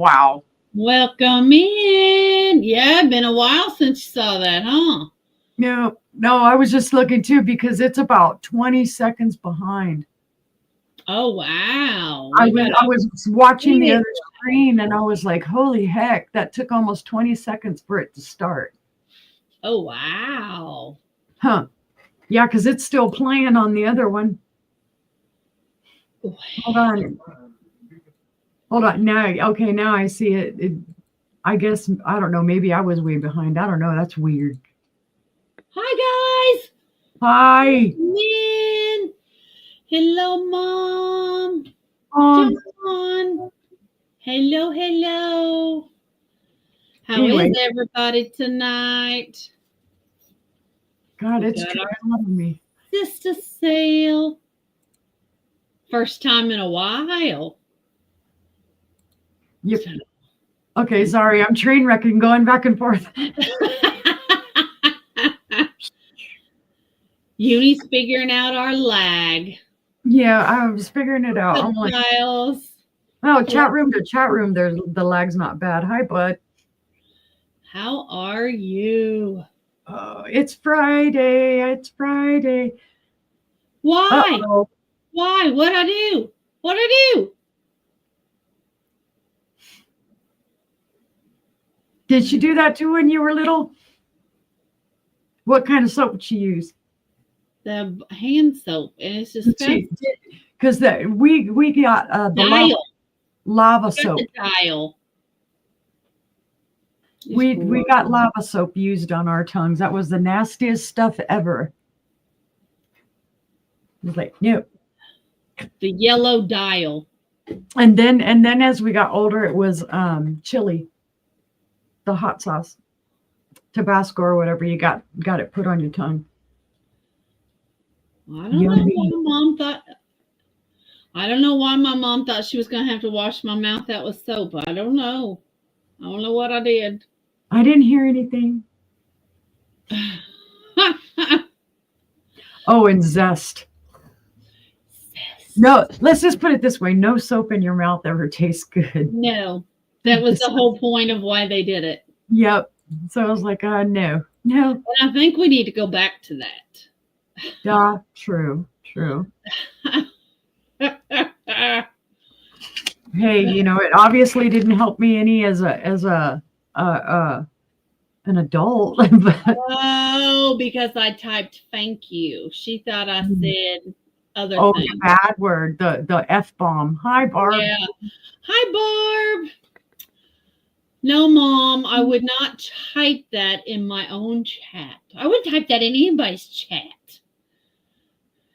Wow. Welcome in. Yeah, been a while since you saw that, huh? No, I was just looking too because it's about 20 seconds behind. Oh, wow. I was watching the other screen and I was like, holy heck, that took almost 20 seconds for it to start. Oh, wow. Huh. Yeah, because it's still playing on the other one. Hold on. Now, okay, now I see it. I guess, I don't know, maybe I was way behind. I don't know. That's weird. Hi, guys. Hi. Man. Hello, Mom. John. Hello. How is everybody tonight? God, it's loving me. Sista Sale. First time in a while. Yep. Okay, sorry. I'm train wrecking, going back and forth. Uni's figuring out our lag. Yeah, I was figuring it out. I'm like, oh, chat room to chat room. There's the lag's not bad. Hi, bud. How are you? Oh, it's Friday. It's Friday. Why? Uh-oh. Why? What'd I do? Did she do that too when you were little? What kind of soap did she use? The hand soap, and it's just because we got the lava soap. The dial. We got lava soap used on our tongues. That was the nastiest stuff ever. It was like, no. The yellow dial. And then as we got older, it was chili, the hot sauce, Tabasco or whatever you got it put on your tongue. I don't know why my mom thought she was going to have to wash my mouth out with soap. I don't know what I did. I didn't hear anything. Oh, and zest. No, let's just put it this way. No soap in your mouth ever tastes good. No, that was the whole point of why they did it. Yep. So I was like, no. And I think we need to go back to that. Yeah, true. Hey, it obviously didn't help me any as an adult. Oh, because I typed thank you. She thought I said other things. The bad word, the F-bomb. Hi, Barb. Yeah. Hi, Barb. No, Mom, I would not type that in my own chat. I wouldn't type that in anybody's chat.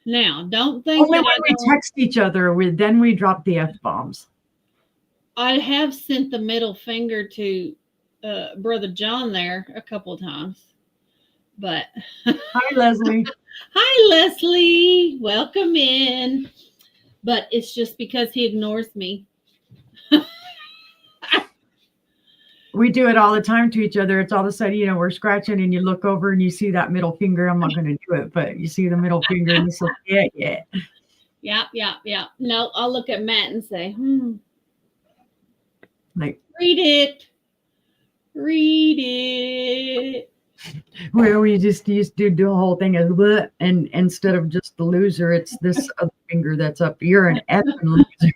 Now, don't think only when we text each other, then we drop the F-bombs. I have sent the middle finger to Brother John there a couple of times. But hi, Leslie. Hi, Leslie. Welcome in. But it's just because he ignores me. We do it all the time to each other. It's all of a sudden, we're scratching and you look over and you see that middle finger. I'm not going to do it, but you see the middle finger and it's like, yeah. Yeah. No, I'll look at Matt and say, Like, read it. Where we just used to do the whole thing as bleh, and instead of just the loser, it's this other finger that's up. You're an effing loser.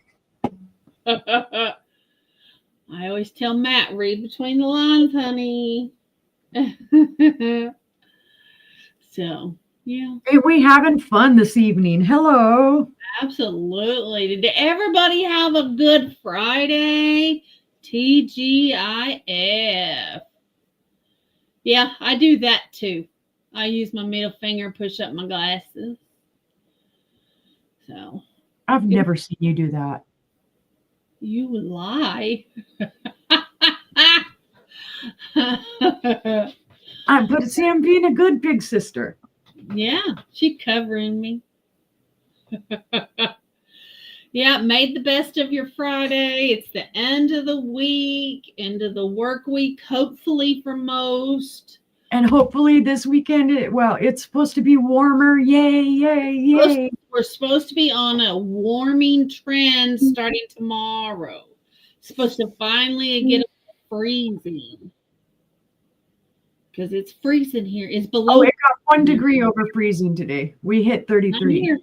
I always tell Matt, read between the lines, honey. So, yeah. Hey, we having fun this evening. Hello. Absolutely. Did everybody have a good Friday? TGIF. Yeah, I do that too. I use my middle finger and push up my glasses. So. I've never seen you do that. You lie. But see, I'm being a good big sister. Yeah, she's covering me. Yeah, made the best of your Friday. It's the end of the week, end of the work week, hopefully for most. And hopefully this weekend, it's supposed to be warmer. Yay. We're supposed to be on a warming trend starting tomorrow. Supposed to finally get freezing. Because it's freezing here. It's below. Oh, it got 1 degree over freezing today. We hit 33. Not here.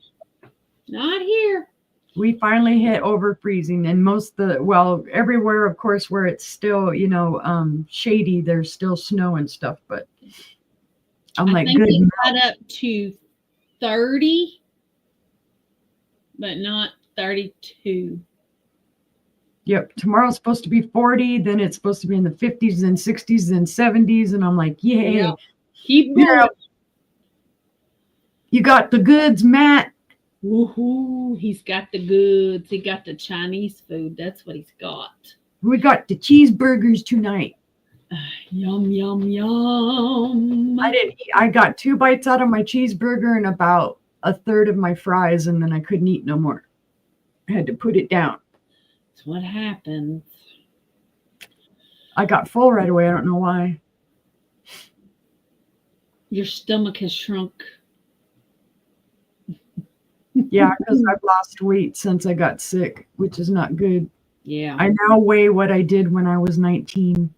Not here. We finally hit over freezing, and everywhere, of course, where it's still, shady, there's still snow and stuff, but I'm like, I think good. it got up to 30, but not 32. Yep. Tomorrow's supposed to be 40. Then it's supposed to be in the 50s and 60s and 70s. And I'm like, yay. Yep. Keep going. Yeah. You got the goods, Matt. Woohoo. He's got the goods. He got the Chinese food. That's what he's got. We got the cheeseburgers tonight. Yum, yum, yum. I got 2 bites out of my cheeseburger and about a third of my fries, and then I couldn't eat no more. I had to put it down. That's what happens. I got full right away. I don't know why. Your stomach has shrunk. Yeah, because I've lost weight since I got sick, which is not good. Yeah. I now weigh what I did when I was 19.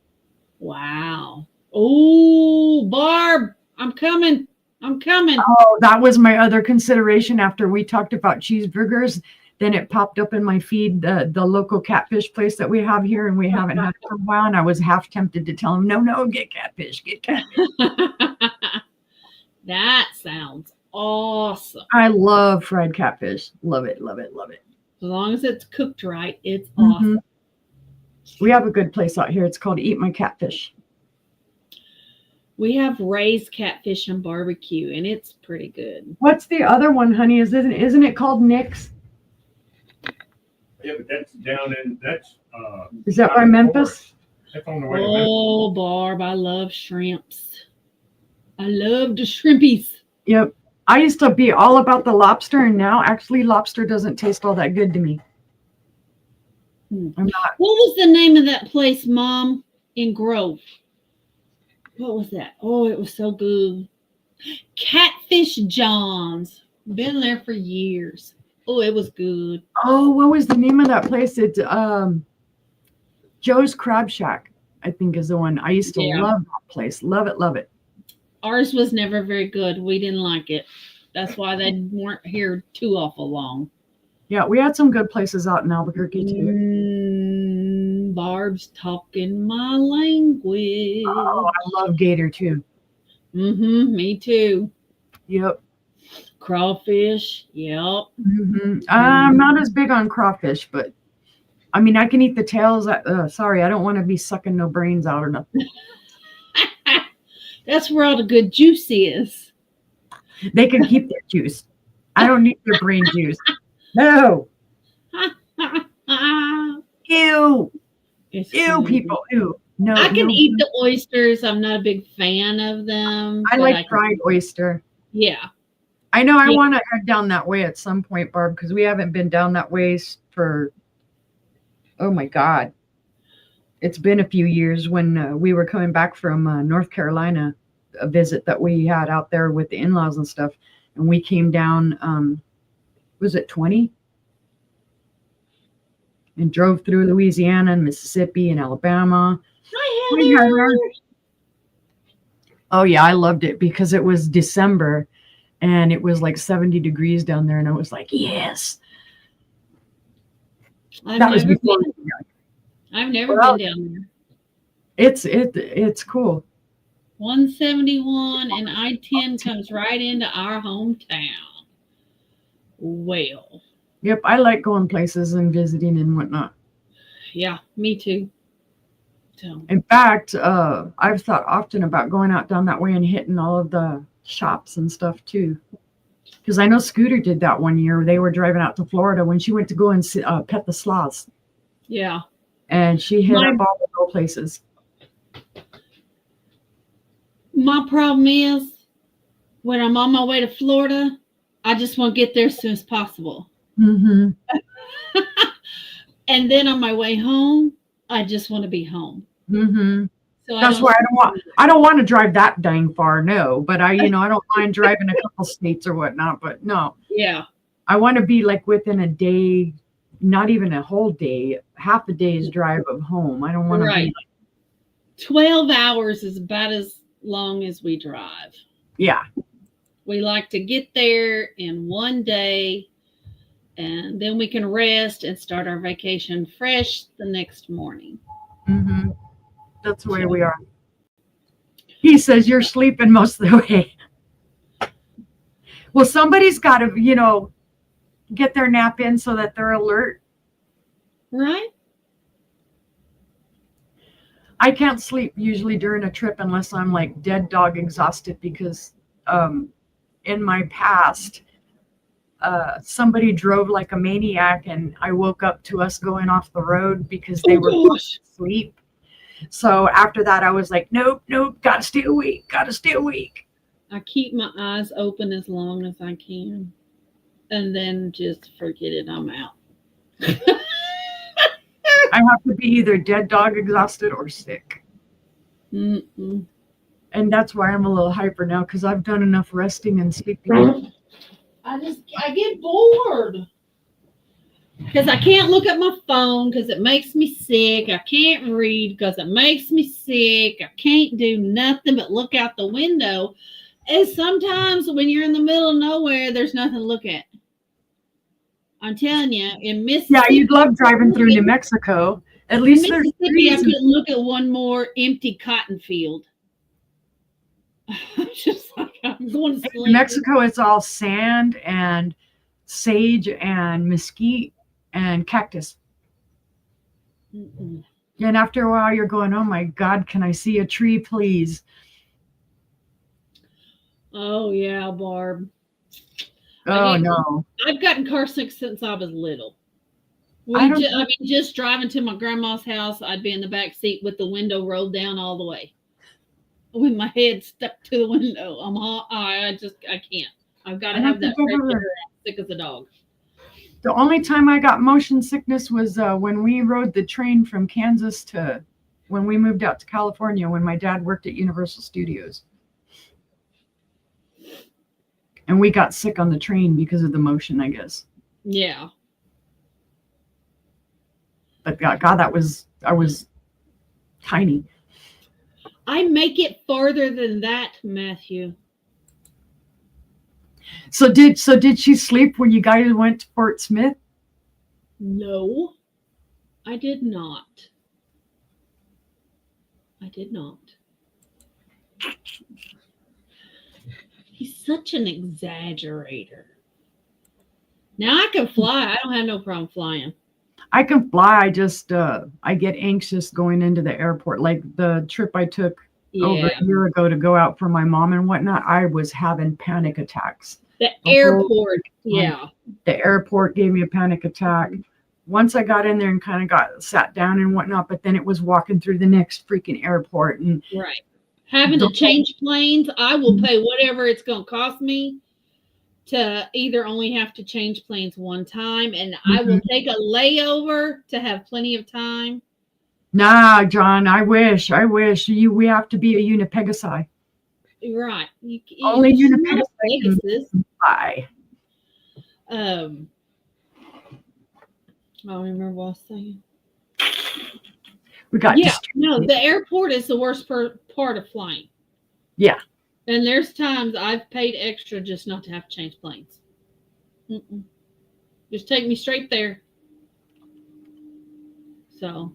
Wow. Oh, Barb, I'm coming. I'm coming. Oh, that was my other consideration after we talked about cheeseburgers. Then it popped up in my feed, the local catfish place that we have here, and we haven't had it for a while. And I was half tempted to tell him, no, get catfish, get catfish. That sounds awesome. I love fried catfish. Love it, love it, love it. As long as it's cooked right, it's awesome. We have a good place out here. It's called Eat My Catfish. We have raised catfish and barbecue, and it's pretty good. What's the other one, honey? Isn't it called Nick's? Yeah, but that's down in Is that by Memphis? That's on the way to Memphis. Oh, Barb, I love shrimps. I love the shrimpies. Yep. I used to be all about the lobster, and now actually lobster doesn't taste all that good to me. I'm not. What was the name of that place, Mom, in Grove? What was that? Oh, it was so good. Catfish John's. Been there for years. Oh, it was good. Oh, what was the name of that place? It's Joe's Crab Shack, I think is the one. I used to love that place. Love it, love it. Ours was never very good. We didn't like it. That's why they weren't here too awful long. Yeah, we had some good places out in Albuquerque too. Barb's talking my language. Oh, I love gator too. Me too. Yep. Crawfish. Yep. I'm not as big on crawfish, but I mean, I can eat the tails. Sorry, I don't want to be sucking no brains out or nothing. That's where all the good juice is. They can keep their juice. I don't need their brain juice. No. Ew. Ew, people. Ew. No. I can eat the oysters. I'm not a big fan of them. I like fried oyster. Yeah. I know I want to head down that way at some point, Barb, because we haven't been down that way for, oh my God. It's been a few years when we were coming back from North Carolina, a visit that we had out there with the in-laws and stuff. And we came down, was it 20? And drove through Louisiana and Mississippi and Alabama. Hi, Heather. Oh, yeah, I loved it because it was December and it was like 70 degrees down there. And I was like, yes. I've never been down there. It's cool. 171 and I-10 comes right into our hometown. Well. Yep, I like going places and visiting and whatnot. Yeah, me too. So. In fact, I've thought often about going out down that way and hitting all of the shops and stuff too. Because I know Scooter did that one year. They were driving out to Florida when she went to go and pet the sloths. Yeah. And she hit up all the little places. My problem is when I'm on my way to Florida, I just want to get there as soon as possible. And then on my way home, I just want to be home. So that's why I don't want to drive that dang far. No, but I don't mind driving a couple states or whatnot, but no. Yeah. I want to be like within a day, not even a whole day, half a day's drive of home. I don't want to Right. be 12 hours is about as long as we drive. yeah. We like to get there in one day, and then we can rest and start our vacation fresh the next morning. Mm-hmm. That's the way we are. He says you're sleeping most of the way. Well, somebody's got to, get their nap in so that they're alert. Right? I can't sleep usually during a trip unless I'm like dead dog exhausted because in my past, somebody drove like a maniac and I woke up to us going off the road because they were asleep. So after that, I was like, nope, gotta stay awake, I keep my eyes open as long as I can, and then just forget it. I'm out. I have to be either dead dog exhausted or sick. Mm-mm. And that's why I'm a little hyper now because I've done enough resting and sleeping. I get bored. Because I can't look at my phone because it makes me sick. I can't read because it makes me sick. I can't do nothing but look out the window. And sometimes when you're in the middle of nowhere, there's nothing to look at. I'm telling you, in Mississippi. Yeah, you'd love driving through New Mexico. At least there's Mississippi, I couldn't look at one more empty cotton field. I'm just like, I'm going to sleep. In Mexico, it's all sand and sage and mesquite and cactus. Mm-mm. And after a while, you're going, oh my God, can I see a tree, please? Oh, yeah, Barb. Oh, no. I've gotten car sick since I was little. Just driving to my grandma's house, I'd be in the back seat with the window rolled down all the way, with my head stuck to the window. I can't. I've got to have that fresh air. I'm sick as a dog. The only time I got motion sickness was when we rode the train from Kansas to when we moved out to California when my dad worked at Universal Studios. And we got sick on the train because of the motion, I guess. Yeah. But God, I was tiny. I make it farther than that, Matthew. So did she sleep when you guys went to Fort Smith? No, I did not. He's such an exaggerator. Now I can fly. I don't have no problem flying. I can fly. I just I get anxious going into the airport. Like the trip I took over a year ago to go out for my mom and whatnot, I was having panic attacks. The airport, yeah. The airport gave me a panic attack. Once I got in there and kind of got sat down and whatnot, but then it was walking through the next freaking airport and right. Having to change planes, I will pay whatever it's going to cost me to either only have to change planes one time, and I will take a layover to have plenty of time. Nah, John, I wish we have to be a Unipegasi. Right. Only Unipegasi can fly. I don't remember what I was saying. We got the airport is the worst part of flying. Yeah. And there's times I've paid extra just not to have to change planes. Just take me straight there. So,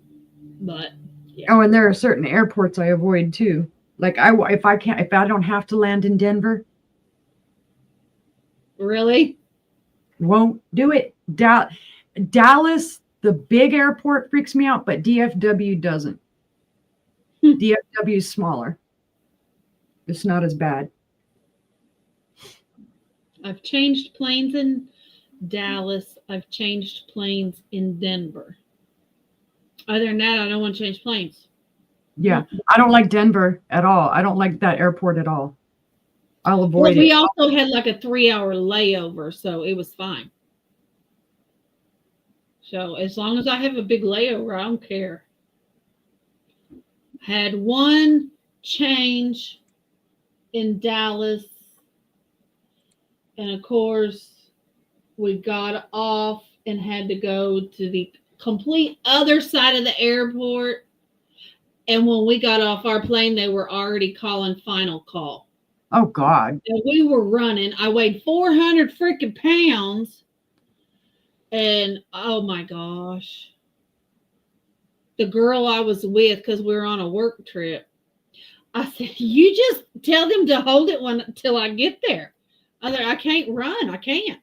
but yeah. Oh, and there are certain airports I avoid too. Like if I don't have to land in Denver. Really? Won't do it. Dallas, the big airport, freaks me out, but DFW doesn't. DFW is smaller. It's not as bad. I've changed planes in Dallas. I've changed planes in Denver. Other than that, I don't want to change planes. Yeah, I don't like Denver at all. I don't like that airport at all. I'll avoid it. We also had like a 3-hour layover, so it was fine. So as long as I have a big layover, I don't care. Had one change in Dallas, and of course we got off and had to go to the complete other side of the airport. And when we got off our plane, they were already calling final call. Oh God. And we were running. I weighed 400 freaking pounds. And oh my gosh. The girl I was with, because we were on a work trip, I said, you just tell them to hold it until I get there. I can't run. I can't.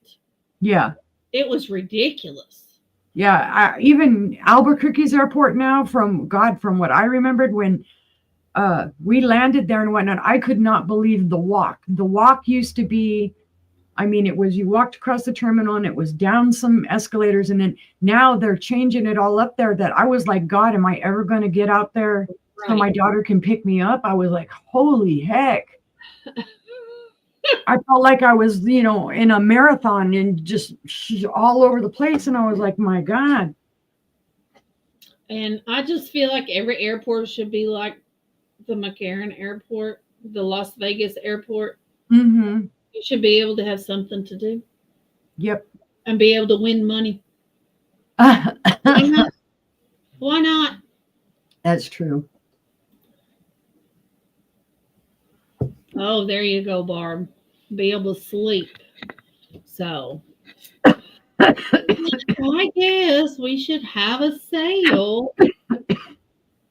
Yeah. It was ridiculous. Yeah. Even Albuquerque's airport now, from what I remembered when we landed there and whatnot, I could not believe the walk. The walk used to be, I mean, it was, you walked across the terminal and it was down some escalators, and then now they're changing it all up there that I was like, God, am I ever going to get out there so my daughter can pick me up? I was like, holy heck. I felt like I was, in a marathon and just all over the place. And I was like, my God. And I just feel like every airport should be like the McCarran Airport, the Las Vegas Airport. Mm-hmm. You should be able to have something to do. Yep. And be able to win money. Why not? Why not? That's true. Oh, there you go, Barb. Be able to sleep. So, I guess we should have a sale.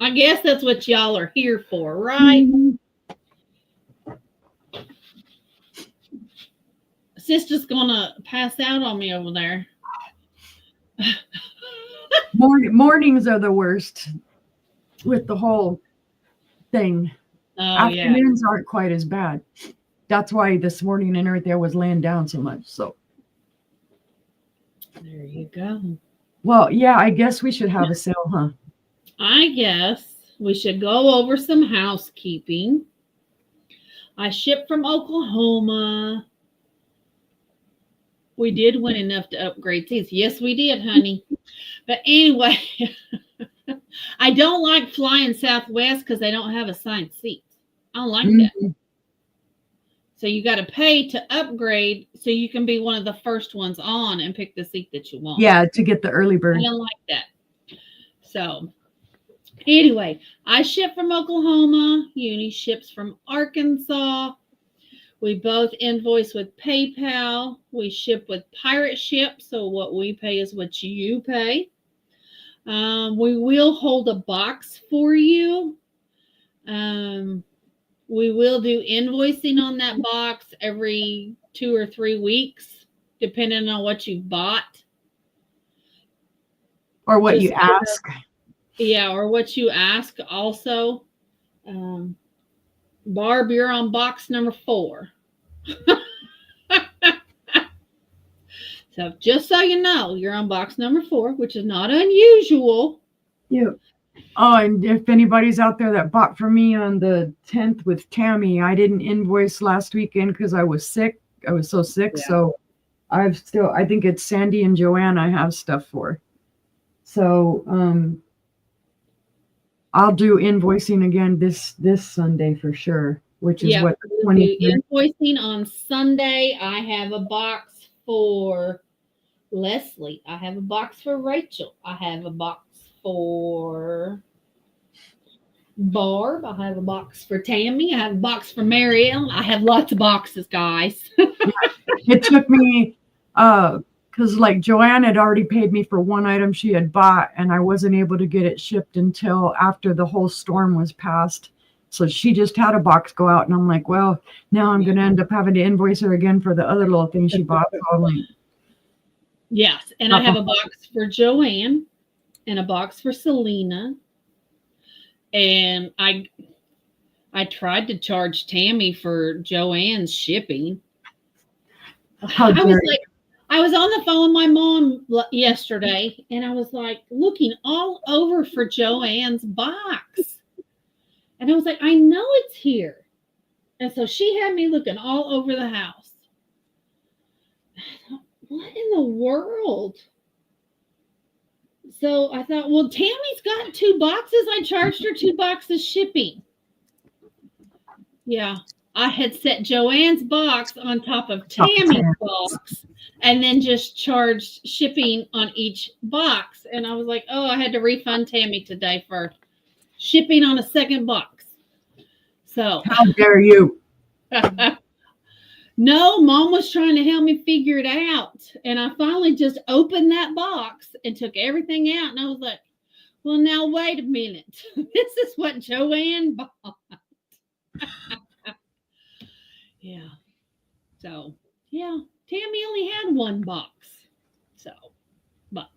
I guess that's what y'all are here for, right? Mm-hmm. Sister's gonna pass out on me over there. Mornings are the worst with the whole thing. Oh, Afternoons aren't quite as bad. That's why this morning and everything I was laying down so much. So there you go. Well, yeah, I guess we should have a sale, huh? I guess we should go over some housekeeping. I shipped from Oklahoma. We did win enough to upgrade seats. Yes, we did, honey. But anyway, I don't like flying Southwest because they don't have assigned seats. I don't like that. So you got to pay to upgrade so you can be one of the first ones on and pick the seat that you want. Yeah, to get the early bird. I don't like that. So anyway, I ship from Oklahoma. Uni ships from Arkansas. We both invoice with PayPal. We ship with Pirate Ship, so what we pay is what you pay. We will hold a box for you. We will do invoicing on that box every 2 or 3 weeks, depending on what you bought. Or what you ask. Yeah, or what you ask also. Barb, you're on box number 4. So just so you know, you're on box number 4, which is not unusual. Yeah. Oh, and if anybody's out there that bought from me on the 10th with Tammy, I didn't invoice last weekend because I was sick. I was so sick. Yeah. So I think it's Sandy and Joanne I have stuff for. So I'll do invoicing again this Sunday for sure, which is what the 23rd. Invoicing on Sunday. I have a box for Leslie. I have a box for Rachel. I have a box for Barb. I have a box for Tammy. I have a box for Marielle. I have lots of boxes, guys. It took me because like Joanne had already paid me for one item she had bought, and I wasn't able to get it shipped until after the whole storm was passed. So she just had a box go out, and I'm like, well, now I'm going to end up having to invoice her again for the other little thing she bought. So I'm like, yes, and I have a box for Joanne and a box for Selena. And I tried to charge Tammy for Joanne's shipping. I was on the phone with my mom yesterday, and I was like looking all over for Joanne's box. And I was like, I know it's here. And so she had me looking all over the house. I thought, what in the world? So I thought, well, Tammy's got 2 boxes. I charged her 2 boxes shipping. Yeah. I had set Joanne's box on top of Tammy's box. and then just charged shipping on each box. And I was like, oh, I had to refund Tammy today for shipping on a second box. So, How dare you? no, Mom was trying to help me figure it out. And I finally just opened that box and took everything out. And I was like, well, now, wait a minute. This is what Joanne bought. Yeah. So, yeah, Tammy only had one box. So, but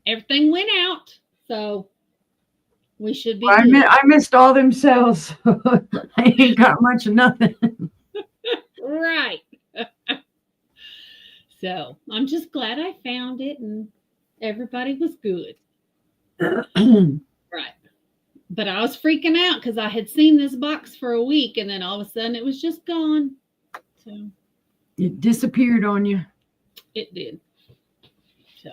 everything went out. So, we should be Well, good. I missed all them sales. I ain't got much of nothing. Right. So, I'm just glad I found it and everybody was good. Right. But I was freaking out because I had seen this box for a week and then all of a sudden it was just gone. So It disappeared on you. it did. So,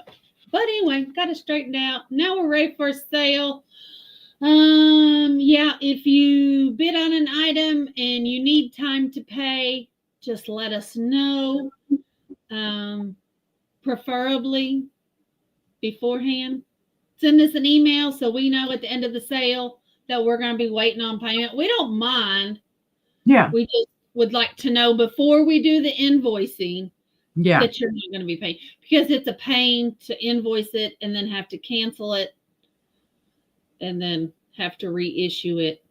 but anyway, got it straightened out. Now we're ready for a sale. Yeah, if you bid on an item and you need time to pay, just let us know. Preferably beforehand. Send us an email so we know at the end of the sale that we're going to be waiting on payment. We don't mind. Yeah. We just would like to know before we do the invoicing Yeah. that you're not going to be paying, because it's a pain to invoice it and then have to cancel it and then have to reissue it.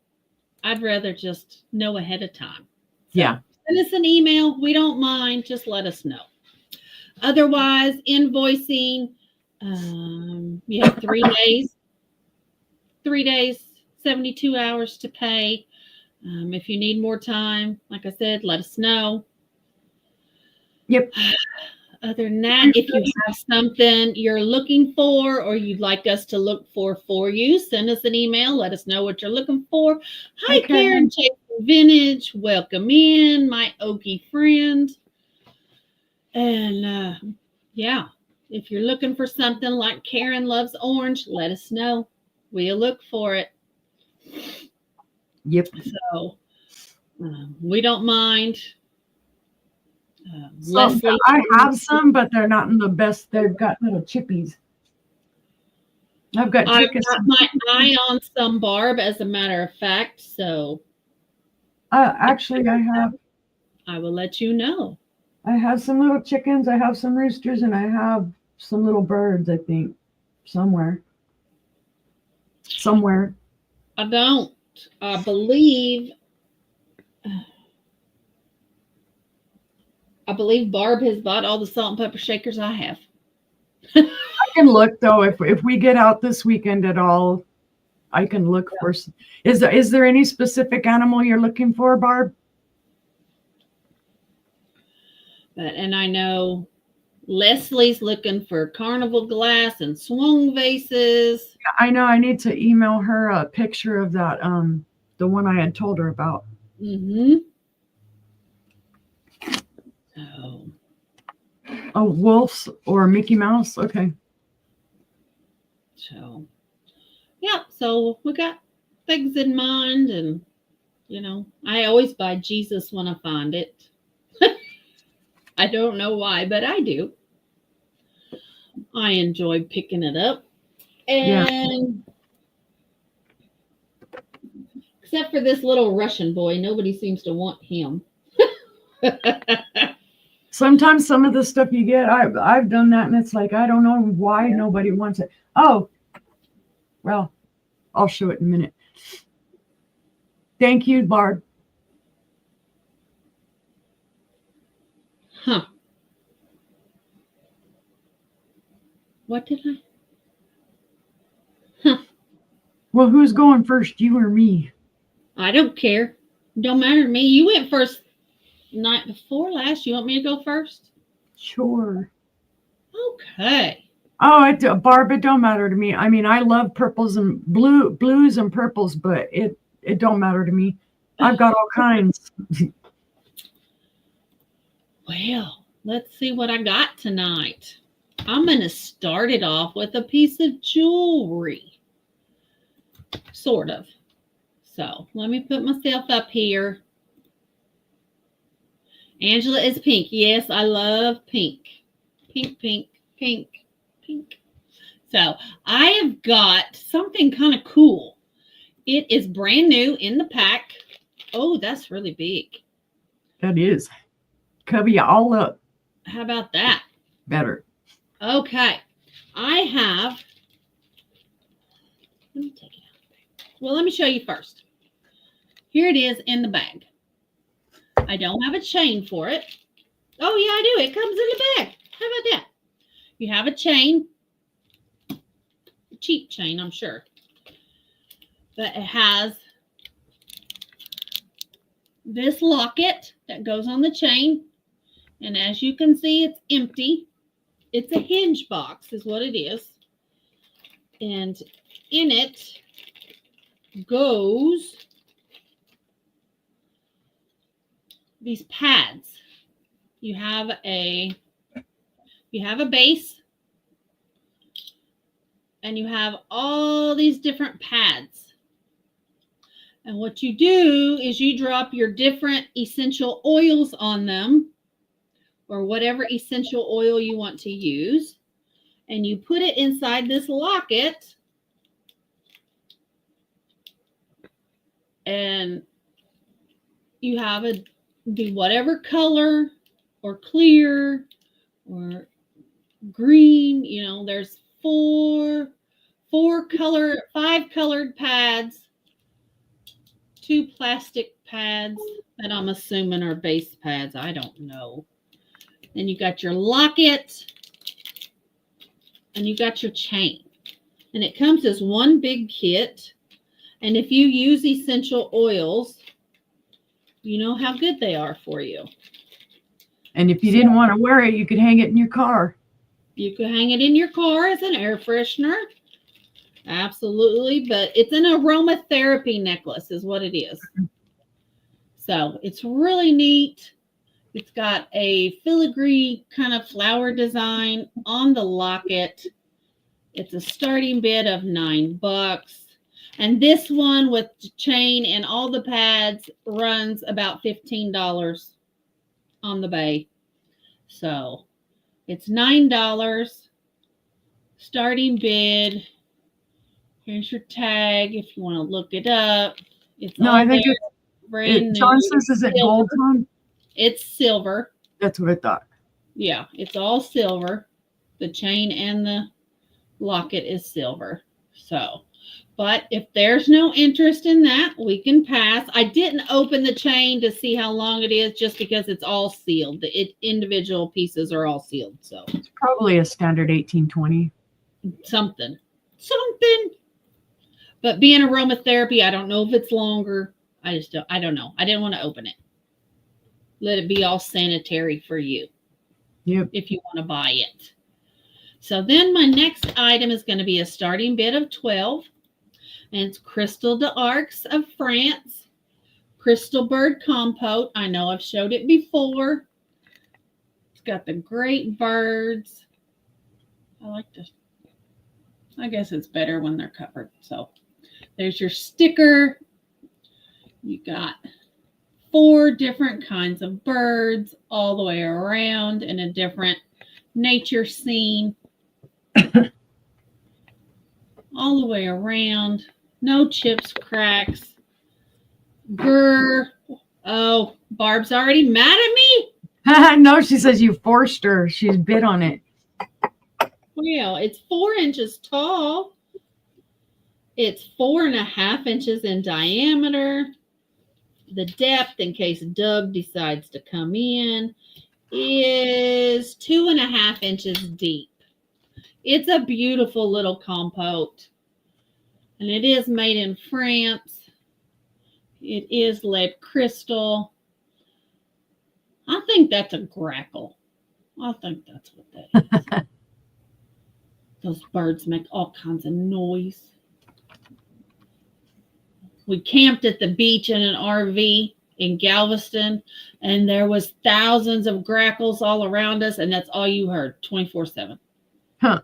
I'd rather just know ahead of time. So Yeah. send us an email. We don't mind. Just let us know. Otherwise, invoicing, you have 3 days. 3 days, 72 hours to pay. If you need more time, like I said, let us know. Yep. Other than that, if you have something you're looking for or you'd like us to look for you, send us an email. Let us know what you're looking for. Hi, Karen, Chasing Vintage. Welcome in, my Okie friend. And yeah, if you're looking for something like Karen loves orange, let us know. We'll look for it. Yep. So we don't mind. Leslie, I have some, but they're not in the best. They've got little chippies. I've got chickens. I've got my eye on some Barb, as a matter of fact. So actually, I will let you know. I have some little chickens. I have some roosters, and I have some little birds. I think somewhere. I don't. I believe Barb has bought all the salt and pepper shakers I have. I can look though if we get out this weekend at all. I can look for. Is there any specific animal you're looking for, Barb? And I know Leslie's looking for carnival glass and swung vases. I know. I need to email her a picture of that. The one I had told her about. Mm-hmm. Oh, wolves or Mickey Mouse. Okay. So, yeah. So we got things in mind, and I always buy Jesus when I find it. I don't know why, but I do. I enjoy picking it up. And except for this little Russian boy, nobody seems to want him. Sometimes some of the stuff you get, I've done that, and it's like, I don't know why nobody wants it. Oh, well, I'll show it in a minute. Thank you, Barb. Huh. What did I? Huh. Well, who's going first, you or me? I don't care. Don't matter to me. You went first night before last. You want me to go first? Sure. Okay. Oh, Barb, it don't matter to me. I mean, I love purples and blues and purples, but it don't matter to me. I've got all kinds. Well, let's see what I got tonight. I'm going to start it off with a piece of jewelry. Sort of. So let me put myself up here. Angela is pink. Yes, I love pink. pink, pink, pink, pink. So I have got something kind of cool. It is brand new in the pack. Oh, that's really big. That is. Cover you all up. How about that? Better. Okay. I have. Let me take it out. Well, let me show you first. Here it is in the bag. I don't have a chain for it. Oh, yeah, I do. It comes in the bag. How about that? You have a chain. A cheap chain, I'm sure. But it has this locket that goes on the chain. And as you can see, it's empty. It's a hinge box is what it is. And in it goes these pads. You have a base, and you have all these different pads. And what you do is you drop your different essential oils on them, or whatever essential oil you want to use, and you put it inside this locket, and you have a do whatever color or clear or green. You know, there's five colored pads, 2 plastic pads that I'm assuming are base pads. I don't know. Then you got your locket and you got your chain. And it comes as one big kit. And if you use essential oils, you know how good they are for you. And if you didn't want to wear it, you could hang it in your car. You could hang it in your car as an air freshener. Absolutely. But it's an aromatherapy necklace is what it is. So it's really neat. It's got a filigree kind of flower design on the locket. It's a starting bid of $9. And this one with the chain and all the pads runs about $15 on the bay. So it's $9. Starting bid. Here's your tag if you want to look it up. It's No, all I think there, it's brand new. John says, is it gold tone? It's silver. That's what I thought. Yeah, it's all silver. The chain and the locket is silver. So, but if there's no interest in that, we can pass. I didn't open the chain to see how long it is just because it's all sealed. The individual pieces are all sealed. So It's probably a standard 1820. something. But being aromatherapy, I don't know if it's longer. I don't know. I didn't want to open it. Let it be all sanitary for you. Yep. If you want to buy it. So then my next item is going to be a starting bid of 12. And it's Crystal d'Arcs of France. Crystal Bird Compote. I know I've showed it before. It's got the great birds. I guess it's better when they're covered. So there's your sticker. You got 4 different kinds of birds all the way around in a different nature scene. All the way around. No chips, cracks. Grr. Oh, Barb's already mad at me? No, she says you forced her. She's bid on it. Well, it's 4 inches tall. It's 4.5 inches in diameter. The depth, in case Doug decides to come in, is 2.5 inches deep. It's a beautiful little compote. And it is made in France. It is lead crystal. I think that's a grackle. I think that's what that is. Those birds make all kinds of noise. We camped at the beach in an RV in Galveston, and there was thousands of grackles all around us, and that's all you heard 24/7. Huh.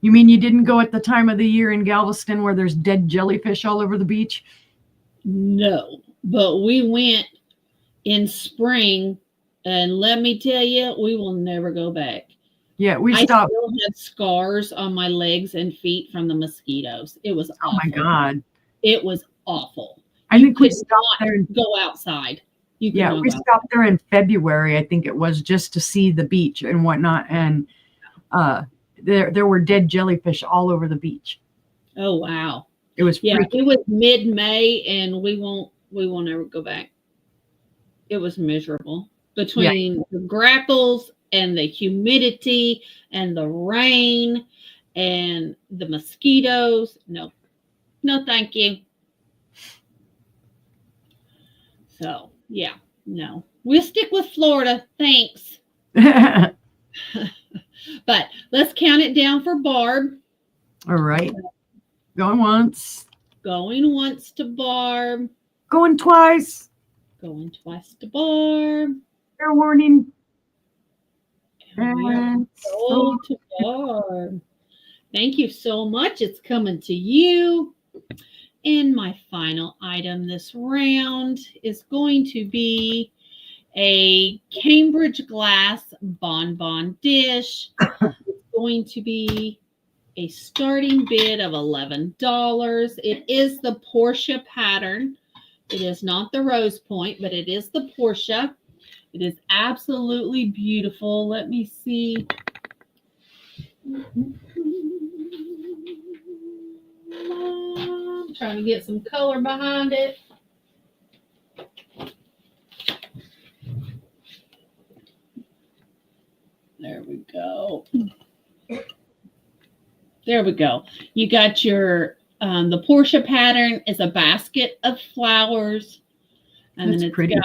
You mean you didn't go at the time of the year in Galveston where there's dead jellyfish all over the beach? No, but we went in spring, and let me tell you, we will never go back. Yeah, we I stopped. still have scars on my legs and feet from the mosquitoes. It was Oh my awful. God. It was awful. I You think we could stopped not there. go outside. You could Yeah, not we go. stopped there in February, I think it was, just to see the beach and whatnot. And there were dead jellyfish all over the beach. Oh wow. It was Yeah, freaky. it was mid-May and we won't ever go back. It was miserable Yeah, between the grackles and the humidity and the rain and the mosquitoes. No. No, thank you. So, yeah, no. We'll stick with Florida. Thanks. But let's count it down for Barb. all right. Going once, Going once to Barb. going twice. Going twice to Barb. Fair warning. And we are And sold to Barb. Thank you so much. It's coming to you. And my final item this round is going to be a Cambridge glass bonbon dish. It's going to be a starting bid of $11. It is the Portia pattern. It is not the Rose Point, but it is the Portia. It is absolutely beautiful. Let me see. I'm trying to get some color behind it. There we go. There we go. You got your, the Portia pattern is a basket of flowers. And That's then it's pretty. got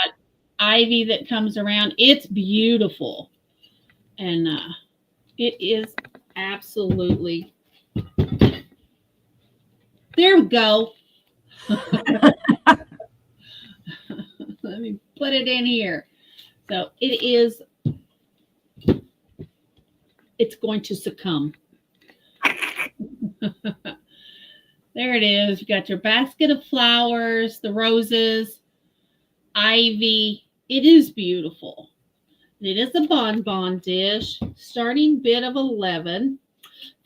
ivy that comes around. It's beautiful. And it is absolutely. There we go. Let me put it in here. So it is, it's going to succumb. There it is. You got your basket of flowers, the roses, ivy. It is beautiful. It is a bonbon dish, starting bid of 11.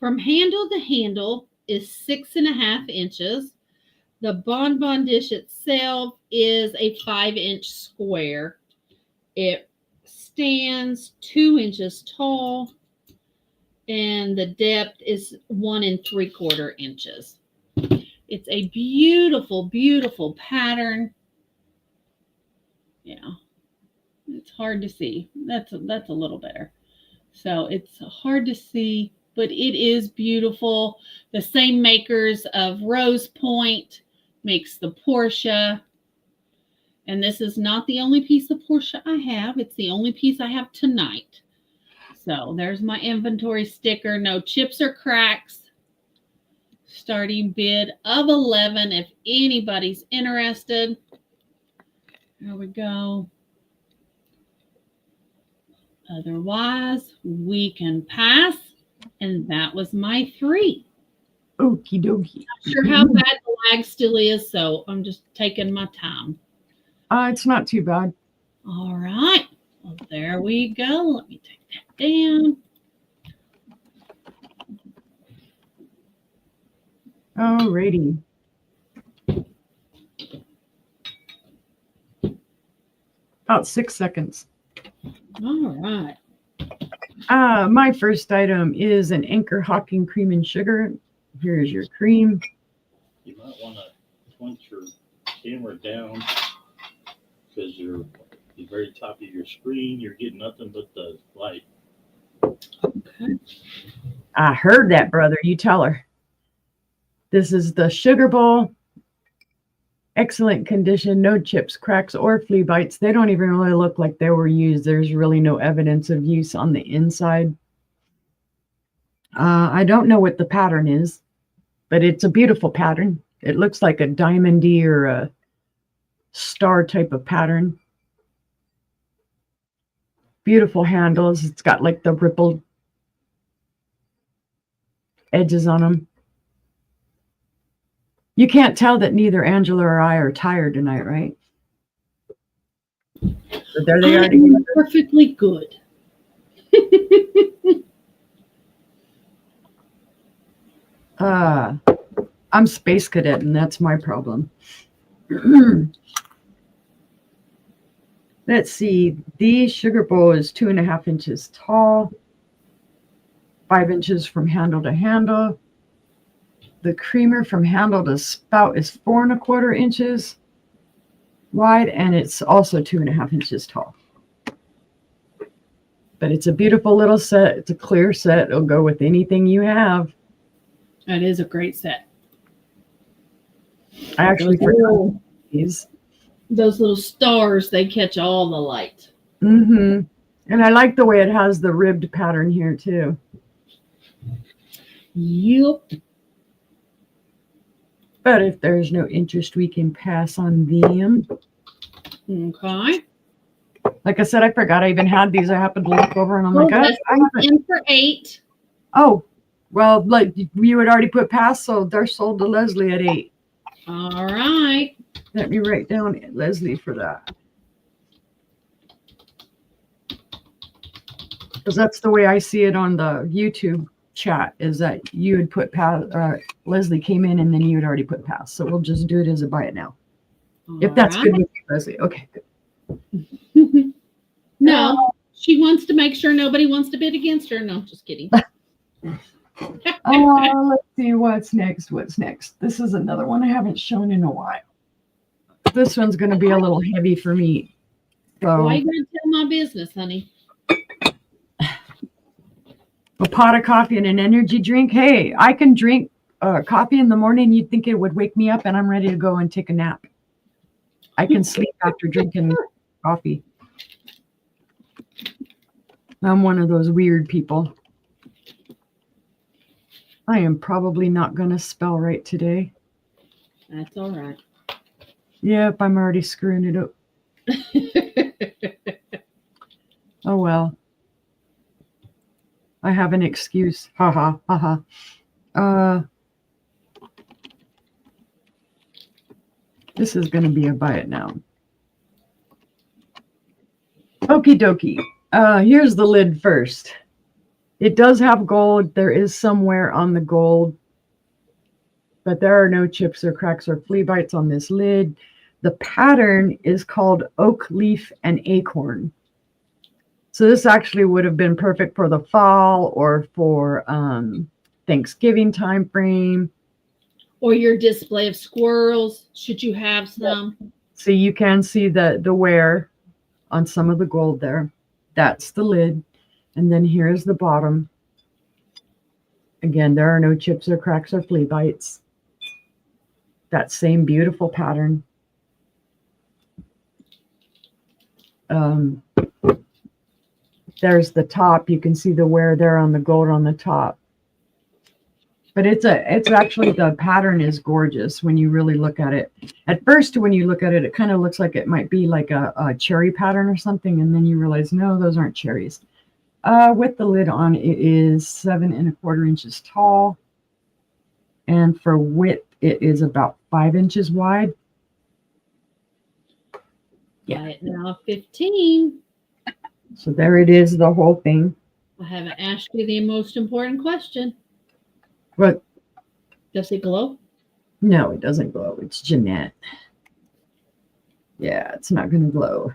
From handle to handle is 6.5 inches. The bonbon dish itself is a 5-inch square. It stands 2 inches tall, and the depth is 1 3/4 inches. It's a beautiful, beautiful pattern. Yeah, it's hard to see. That's a little better. So it's hard to see, but it is beautiful. The same makers of Rose Point makes the Portia. And this is not the only piece of Portia I have. It's the only piece I have tonight. So there's my inventory sticker. No chips or cracks. Starting bid of 11 if anybody's interested. There we go. Otherwise, we can pass. And that was my 3. Okie dokie. Not sure how bad the lag still is, so I'm just taking my time. It's not too bad. All right. Well, there we go. Let me take that down. Alrighty. About 6 seconds. All right. My first item is an Anchor Hawking cream and sugar. Here's your cream. You might want to point your camera down because you're at the very top of your screen. You're getting nothing but the light. Okay. I heard that, brother. You tell her. This is the sugar bowl. Excellent condition, no chips, cracks, or flea bites. They don't even really look like they were used. There's really no evidence of use on the inside. I don't know what the pattern is, but it's a beautiful pattern. It looks like a diamondy or a star type of pattern. Beautiful handles. It's got like the rippled edges on them. You can't tell that neither Angela or I are tired tonight, right? So there they are I'm together. perfectly good. I'm Space Cadet, and that's my problem. Let's see. The sugar bowl is 2.5 inches tall, 5 inches from handle to handle. The creamer from handle to spout is 4.25 inches wide, and it's also 2.5 inches tall. But it's a beautiful little set. It's a clear set. It'll go with anything you have. That is a great set. I actually forgot these. Those little stars, they catch all the light. Mm-hmm. And I like the way it has the ribbed pattern here too. Yup. But if there's no interest, we can pass on them. Okay. Like I said, I forgot I even had these. I happened to look over and I'm Well, like, that's I haven't. in for 8. Oh, well, like you had already put pass, so they're sold to Leslie at 8. All right. Let me write down Leslie for that. Because that's the way I see it on the YouTube chat, is that you had put pass, Leslie came in and then you had already put pass. So we'll just do it as a buy it now. If that's good with you, Leslie. Okay, good. No, she wants to make sure nobody wants to bid against her. No, just kidding. Let's see what's next. What's next? This is another one I haven't shown in a while. This one's going to be a little heavy for me. So, Why are you going to tell my business, honey? a pot of coffee and an energy drink. Hey, I can drink coffee in the morning. You'd think it would wake me up and I'm ready to go and take a nap. I can sleep after drinking coffee. I'm one of those weird people. I am probably not going to spell right today. That's all right. Yep, I'm already screwing it up. Oh, well. I have an excuse. Ha ha, ha ha. This is going to be a buy it now. Okie dokie. Here's the lid first. It does have gold. There is some wear on the gold, but there are no chips or cracks or flea bites on this lid. The pattern is called oak leaf and acorn. So this actually would have been perfect for the fall or for Thanksgiving time frame. Or your display of squirrels, should you have some. So you can see the wear on some of the gold there. That's the lid. And then here's the bottom. Again, there are no chips or cracks or flea bites. That same beautiful pattern. There's the top. You can see the wear there on the gold on the top. But it's actually, the pattern is gorgeous when you really look at it. At first, when you look at it, it kind of looks like it might be like a cherry pattern or something. And then you realize, no, those aren't cherries. With the lid on, it is 7.25 inches tall. And for width, it is about 5 inches wide. Yeah. Buy it now, 15. So there it is, the whole thing. I haven't asked you the most important question. But Does it glow? no, it doesn't glow. It's Jeanette. Yeah, it's not going to glow.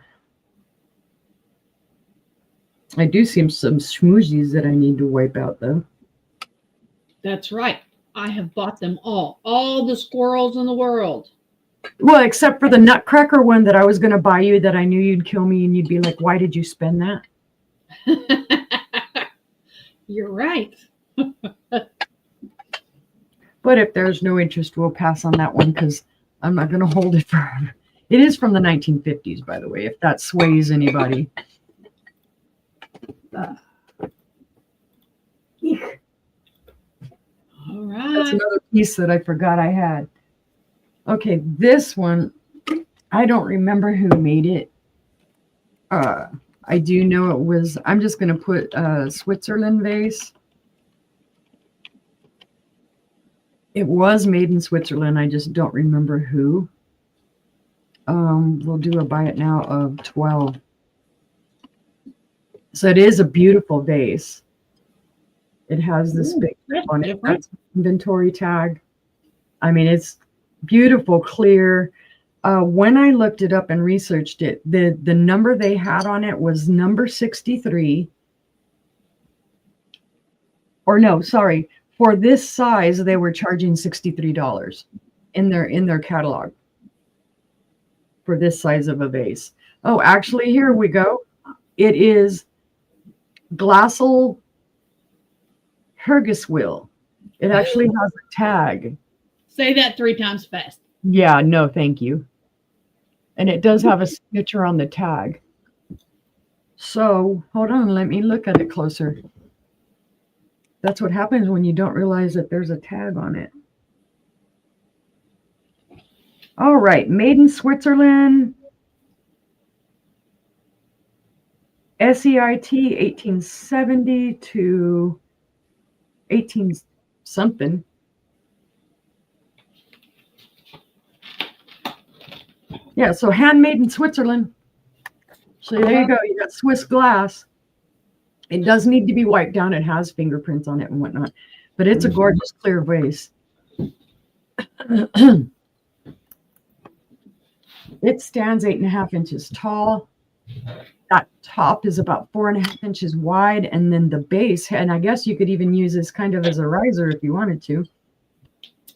I do see some smoothies that I need to wipe out, though. That's right. I have bought them all the squirrels in the world. Well, except for the nutcracker one that I was going to buy you that I knew you'd kill me and you'd be like, why did you spend that? You're right. But if there's no interest, we'll pass on that one because I'm not going to hold it forever. It is from the 1950s, by the way, if that sways anybody. All right. That's another piece that I forgot I had. Okay, this one, I don't remember who made it. I do know it was, I'm just going to put Switzerland vase. It was made in Switzerland. I just don't remember who. We'll do a buy it now of 12. So it is a beautiful vase. It has this Ooh, big that's on it. different. That's inventory tag. I mean, it's beautiful, clear. When I looked it up and researched it, the number they had on it was number 63. Or no, sorry. For this size, they were charging $63 in their catalog for this size of a vase. Oh, actually, here we go. It is Glassel Hergiswil. It actually has a tag. Say that 3 times fast. Yeah, no, thank you. And it does have a signature on the tag. So hold on, let me look at it closer. That's what happens when you don't realize that there's a tag on it. All right, made in Switzerland. SEIT 1870 to 18 something. Yeah, so handmade in Switzerland. So there you go. You got Swiss glass. It does need to be wiped down. It has fingerprints on it and whatnot, but it's a gorgeous clear vase. It stands 8.5 inches tall. That top is about 4.5 inches wide, and then the base, and I guess you could even use this kind of as a riser if you wanted to.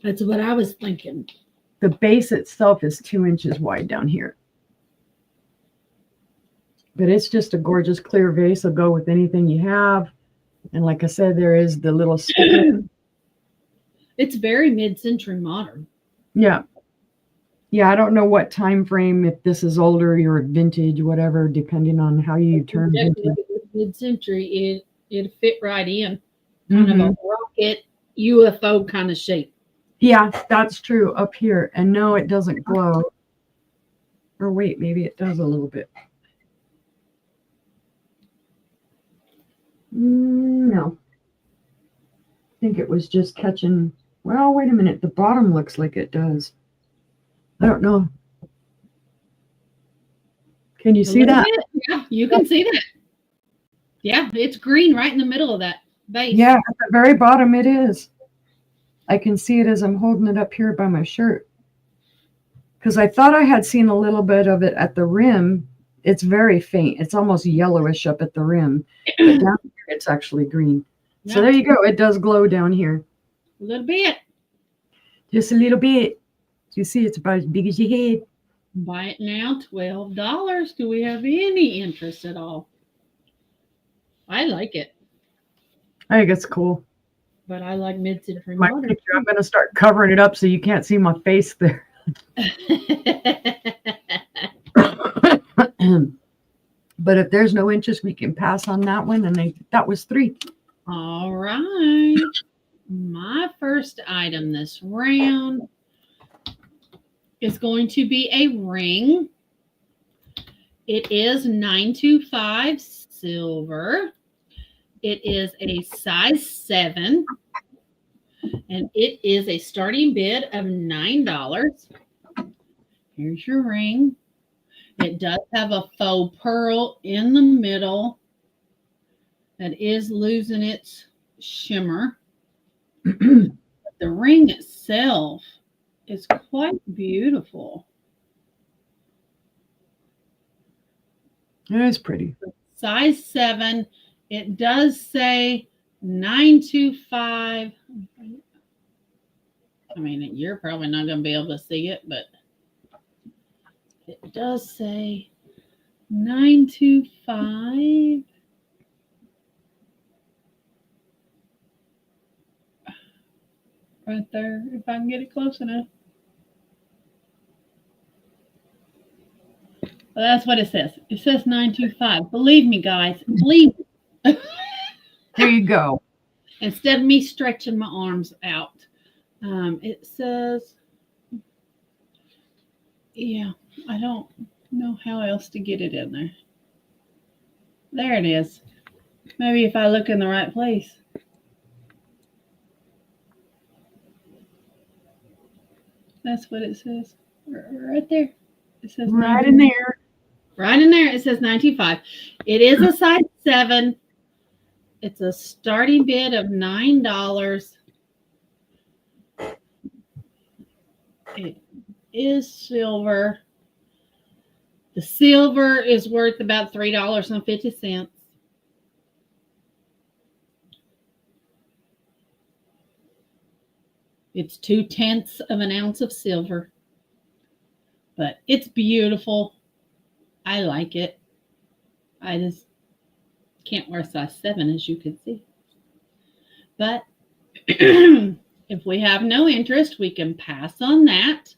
That's what I was thinking. The base itself is 2 inches wide down here. But it's just a gorgeous clear vase. It'll go with anything you have. And like I said, there is the little sticker. It's very mid-century modern. Yeah. Yeah, I don't know what time frame, if this is older or vintage, whatever, depending on how you turn vintage. Mid-century, it fit right in. Kind of a rocket UFO kind of shape. Yeah, that's true up here. And no, it doesn't glow. Or wait, maybe it does a little bit. No. I think it was just catching. Well, wait a minute. The bottom looks like it does. I don't know. Can you see that? Yeah, you can see that. Yeah, it's green right in the middle of that base. Yeah, at the very bottom it is. I can see it as I'm holding it up here by my shirt. Because I thought I had seen a little bit of it at the rim. It's very faint. It's almost yellowish up at the rim. But down here, it's actually green. Yeah. So there you go. It does glow down here. A little bit. Just a little bit. You see, it's about as big as your head. Buy it now, $12. Do we have any interest at all? I like it, I think it's cool. but I like mid-century My modern. picture, I'm going to start covering it up so you can't see my face there. But if there's no interest, we can pass on that one. And that was 3. All right. My first item this round is going to be a ring. It is 925 silver. It is a size 7. And it is a starting bid of $9. Here's your ring. It does have a faux pearl in the middle that is losing its shimmer. The ring itself is quite beautiful. It is pretty. Size 7. It does say 925. I mean, you're probably not going to be able to see it, but it does say 925. Right there, if I can get it close enough. Well, that's what it says. It says 925. Believe me, guys. Believe me. There you go. Instead of me stretching my arms out. It says, yeah, I don't know how else to get it in there. There it is. Maybe if I look in the right place. That's what it says. Right there. It says Right in there. Right in there. It says 925. It is a size 7. It's a starting bid of $9. It is silver. The silver is worth about $3.50. It's 2/10 of an ounce of silver, but it's beautiful. I like it. I just can't wear size 7, as you can see. But if we have no interest, we can pass on that.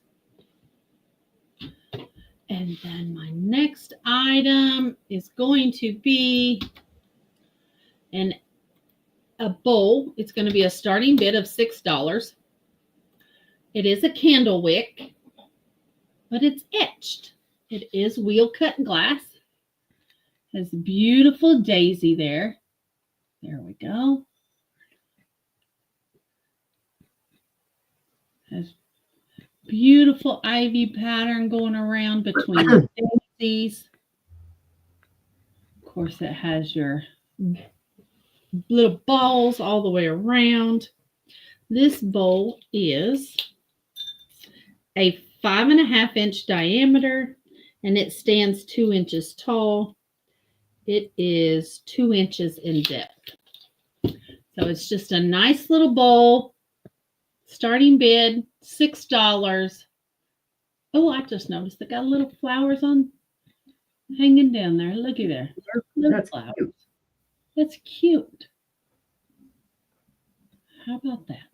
And then my next item is going to be a bowl. It's going to be a starting bid of $6. It is a candle wick, but it's etched. It is wheel cut glass. Has a beautiful daisy there. There we go. Has beautiful ivy pattern going around between the daisies. Of course, it has your little balls all the way around. This bowl is a 5.5-inch diameter, and it stands 2 inches tall. It is 2 inches in depth. So it's just a nice little bowl. Starting bid, $6. Oh, I just noticed it got little flowers on hanging down there. Looky there. Little That's flowers. cute. That's cute. How about that?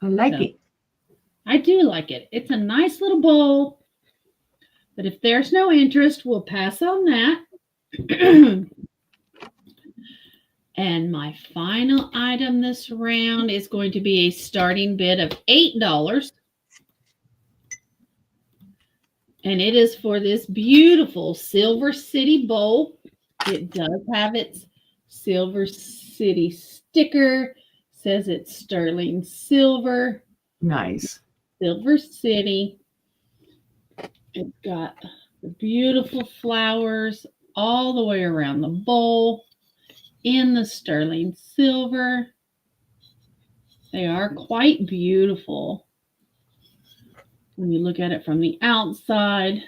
I like So, it. I do like it. It's a nice little bowl. But if there's no interest, we'll pass on that. And my final item this round is going to be a starting bid of $8. And it is for this beautiful Silver City bowl. It does have its Silver City sticker. Says it's sterling silver. Nice. Silver City. It's got the beautiful flowers all the way around the bowl in the sterling silver. They are quite beautiful when you look at it from the outside.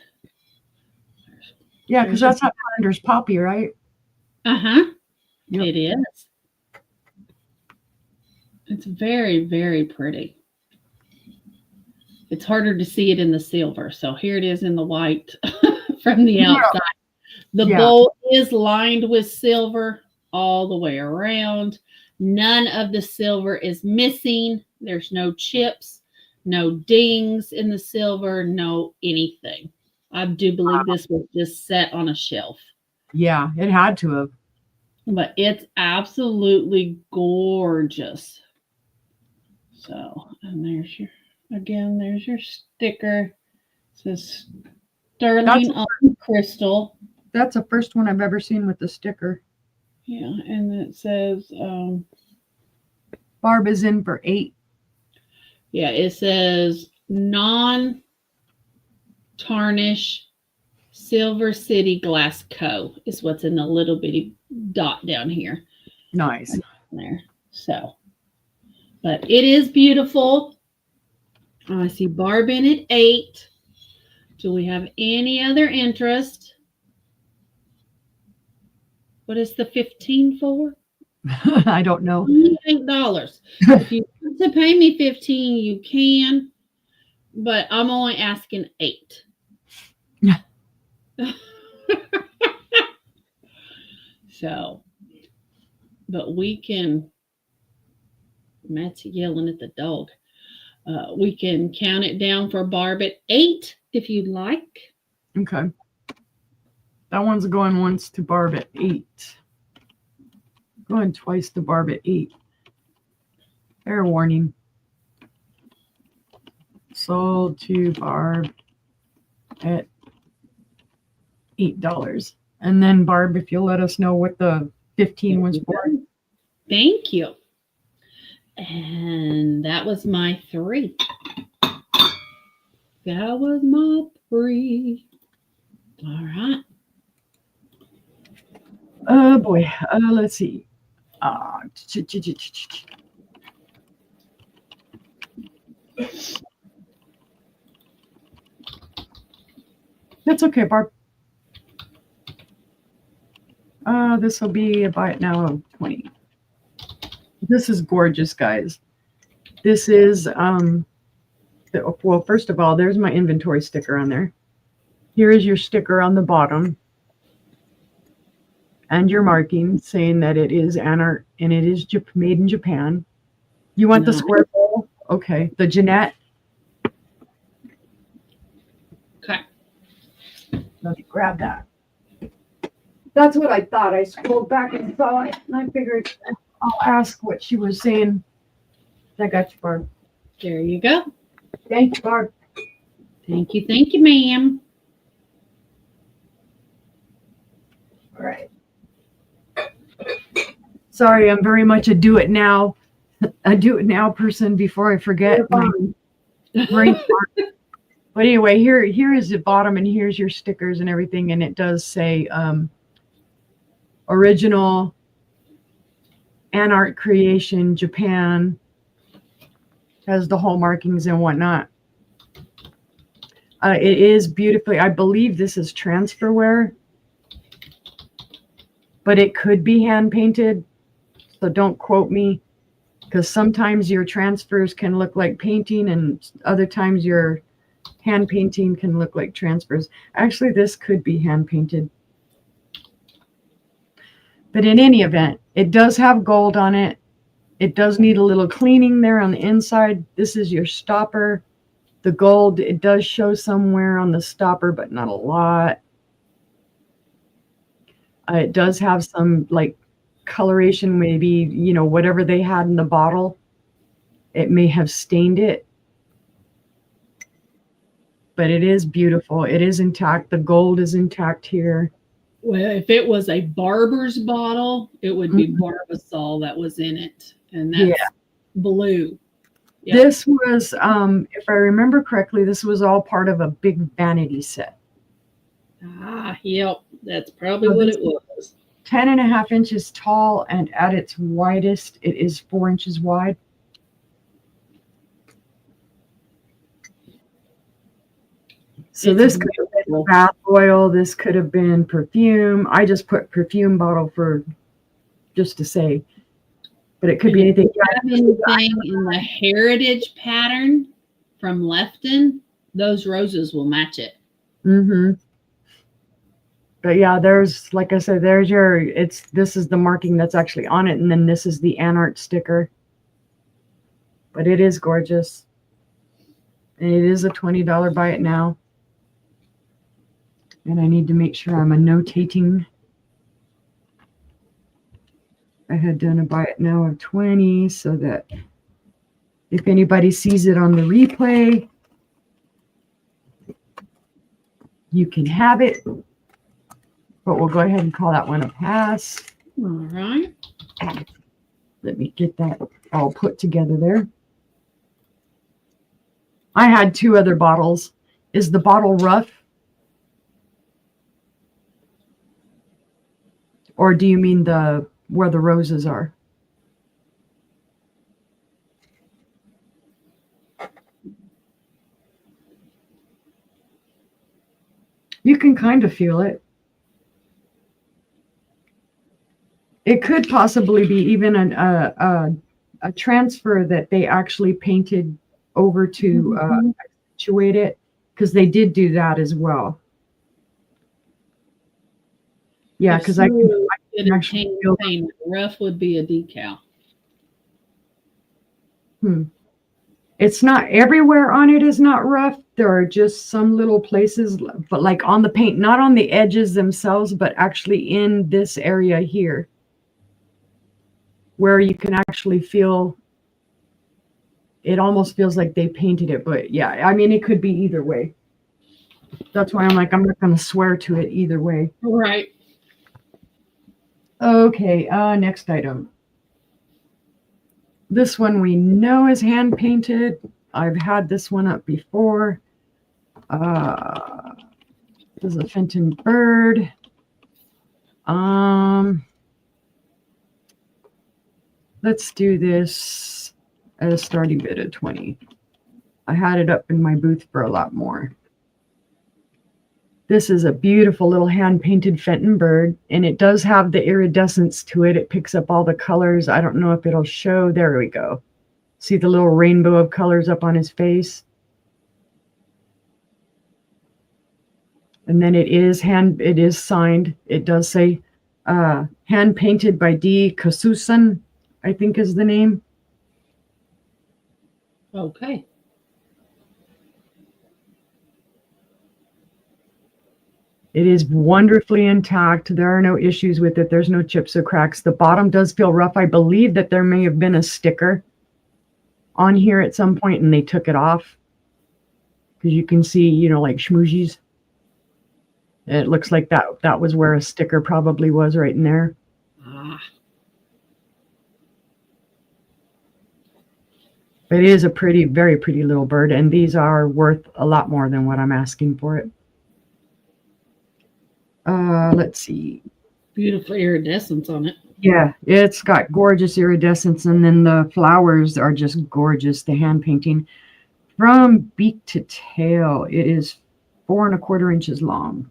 Yeah, because that's not Founder's Poppy, right? Uh-huh. Yep. It is. It's very, very pretty. It's harder to see it in the silver. So here it is in the white from the outside. The bowl is lined with silver all the way around. None of the silver is missing. There's no chips, no dings in the silver, no anything. I do believe this was just set on a shelf. Yeah, it had to have. But it's absolutely gorgeous. So, and there's your sticker. It says sterling on crystal. That's the first one I've ever seen with the sticker. Yeah, and it says Barb is in for 8. yeah, it says non-tarnish Silver City Glass Co. is what's in the little bitty dot down here. Nice. There. So, but it is beautiful. I see Barb in at 8. Do we have any other interest? What is the 15 for? I don't know. $8. If you want to pay me 15, you can, but I'm only asking 8. So, but we can, Matt's yelling at the dog. We can count it down for Barb at 8 if you'd like. Okay. That one's going once to Barb at 8. Going twice to Barb at 8. Fair warning. Sold to Barb at $8. And then Barb, if you'll let us know what the 15 was for. Thank you. And that was my 3. That was my 3. All right. Oh boy. Let's see. Uh, That's okay, Barb. This will be a buy it now of 20. This is gorgeous, guys. This is well, first of all, there's my inventory sticker on there. Here is your sticker on the bottom. And your marking saying that it is Anart and it is made in Japan. You want the square bowl? Okay. The Jeanette. Okay. Let me grab that. That's what I thought. I scrolled back and saw it, and I figured I'll ask what she was saying. I got you, Barb. There you go. Thank you, Barb. Thank you, ma'am. All right. Sorry, I'm very much a do it now person before I forget. My brain fart. But anyway, here is the bottom, and here's your stickers and everything, and it does say original Anart creation Japan. Has the whole markings and whatnot. It is beautifully. I believe this is transferware, but it could be hand painted. So don't quote me, because sometimes your transfers can look like painting and other times your hand painting can look like transfers. Actually, this could be hand painted. But in any event, it does have gold on it. It does need a little cleaning there on the inside. This is your stopper. The gold, it does show somewhere on the stopper, but not a lot. It does have some like coloration, maybe, you know, whatever they had in the bottle, it may have stained it, but it is beautiful. It is intact. The gold is intact here. Well, if it was a barber's bottle, it would be Barbasol that was in it, and that's blue. Yep. This was, if I remember correctly, this was all part of a big vanity set. Yep, that's probably what it was. 10.5 inches tall, and at its widest, it is 4 inches wide. So this could have been bath oil. This could have been perfume. I just put perfume bottle for just to say, but it could be anything. Anything in the heritage pattern from Lefton, those roses will match it. Mm-hmm. But yeah, there's, like I said, there's your, this is the marking that's actually on it. And then this is the Anart sticker. But it is gorgeous. And it is a $20 buy it now. And I need to make sure I'm notating. I had done a buy it now of 20 so that if anybody sees it on the replay, you can have it. But we'll go ahead and call that one a pass. All right. Let me get that all put together there. I had 2 other bottles. Is the bottle rough? Or do you mean where the roses are? You can kind of feel it. It could possibly be even a transfer that they actually painted over to accentuate it, because they did do that as well. Yeah, because I can actually feel paint. Rough would be a decal. It's not everywhere on it is not rough. There are just some little places, but like on the paint, not on the edges themselves, but actually in this area here, where you can actually feel, it almost feels like they painted it. But yeah, I mean, it could be either way. That's why I'm like, I'm not going to swear to it either way. Right. Okay, next item. This one we know is hand painted. I've had this one up before. This is a Fenton bird. Let's do this at a starting bid of 20. I had it up in my booth for a lot more. This is a beautiful little hand-painted Fenton bird, and it does have the iridescence to it. It picks up all the colors. I don't know if it'll show. There we go. See the little rainbow of colors up on his face? And then it is signed. It does say hand-painted by D. Kasusan, I think is the name. Okay. It is wonderfully intact. There are no issues with it. There's no chips or cracks. The bottom does feel rough. I believe that there may have been a sticker on here at some point and they took it off. Because you can see, you know, like schmoozies. It looks like that was where a sticker probably was right in there. It is a pretty, very pretty little bird. And these are worth a lot more than what I'm asking for it. Let's see. Beautiful iridescence on it. Yeah, it's got gorgeous iridescence, and then the flowers are just gorgeous. The hand painting from beak to tail, it is 4 1/4 inches long,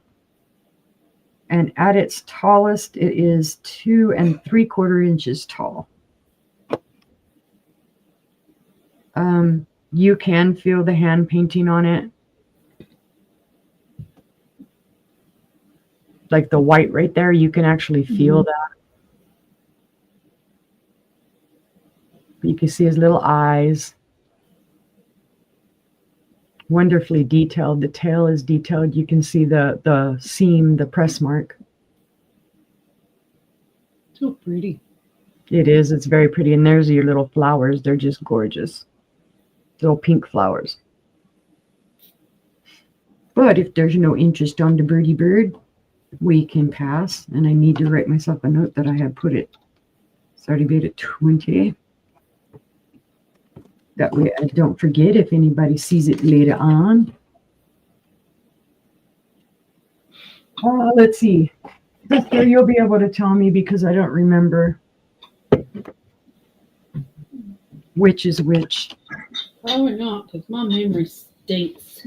and at its tallest, it is 2 3/4 inches tall. You can feel the hand painting on it. Like the white right there, you can actually feel that. You can see his little eyes. Wonderfully detailed. The tail is detailed. You can see the seam, the press mark. So pretty. It is. It's very pretty. And there's your little flowers. They're just gorgeous. Little pink flowers. But if there's no interest on the birdie bird, we can pass. And I need to write myself a note that I had put it. Starting bid at 20. That way I don't forget if anybody sees it later on. Let's see. Sister, you'll be able to tell me because I don't remember which is which. Probably not, because my memory stinks.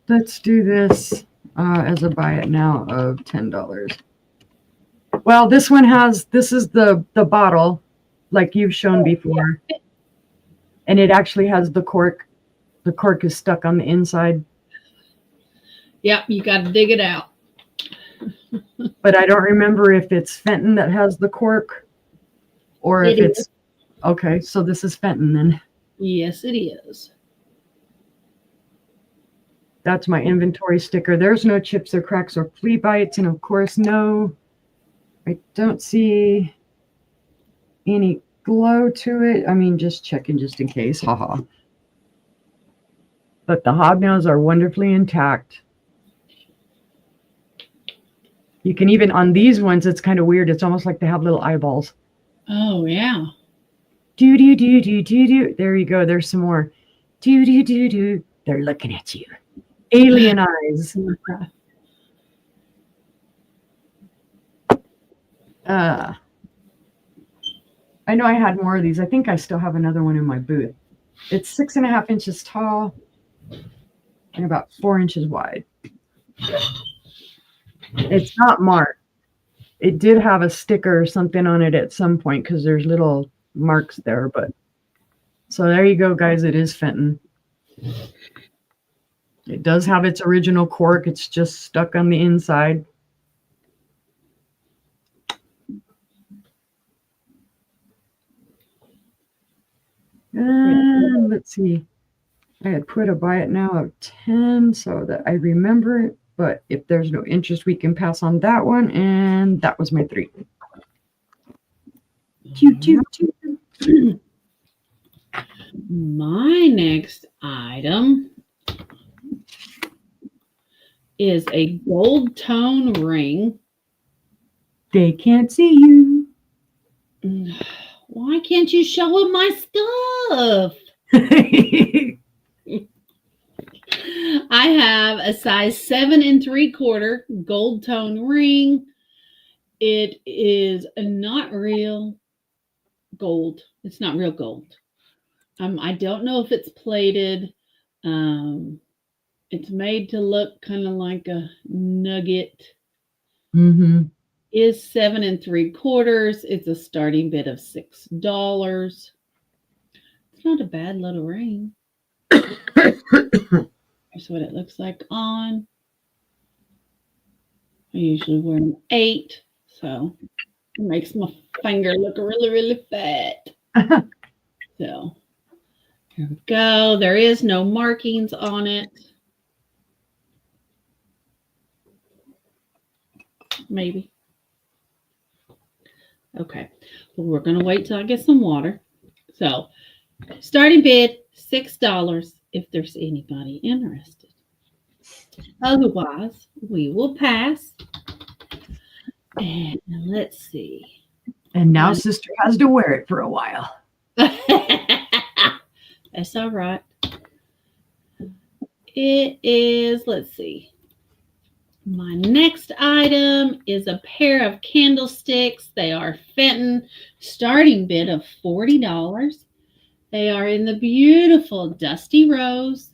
Let's do this as a buy it now of $10. Well, this one this is the bottle like you've shown before. And it actually has the cork. The cork is stuck on the inside. Yep, you got to dig it out. But I don't remember if it's Fenton that has the cork or if it's... Okay, so this is Fenton then. Yes, it is. That's my inventory sticker. There's no chips or cracks or flea bites. And of course, no, I don't see any glow to it. I mean, just checking just in case. Haha. But the hobnails are wonderfully intact. You can even, on these ones, it's kind of weird. It's almost like they have little eyeballs. Oh, yeah. Do, do, do, do, do, do. There you go. There's some more. Do, do, do, do. They're looking at you. Alien eyes. I know I had more of these. I think I still have another one in my booth. It's 6.5 inches tall and about 4 inches wide. It's not marked. It did have a sticker or something on it at some point because there's little marks there. But so there you go, guys. It is Fenton. It does have its original cork. It's just stuck on the inside. And let's see. I had put a buy it now of 10 so that I remember it. But if there's no interest, we can pass on that one. And that was my 3. My next item is a gold tone ring. They can't see you. Why can't you show them my stuff? I have a size 7 3/4 gold tone ring. It is not real gold. It's not real gold. I don't know if it's plated. It's made to look kind of like a nugget. Mm-hmm. Is 7 3/4. It's a starting bid of $6. It's not a bad little ring. Here's what it looks like on. I usually wear an 8, so it makes my finger look really, really fat. So here we go. There is no markings on it. Maybe. Okay. Well, we're going to wait till I get some water. So, starting bid $6 if there's anybody interested. Otherwise, we will pass. And let's see. And now sister has to wear it for a while. That's all right. It is, let's see. My next item is a pair of candlesticks. They are Fenton, starting bid of $40. They are in the beautiful dusty rose.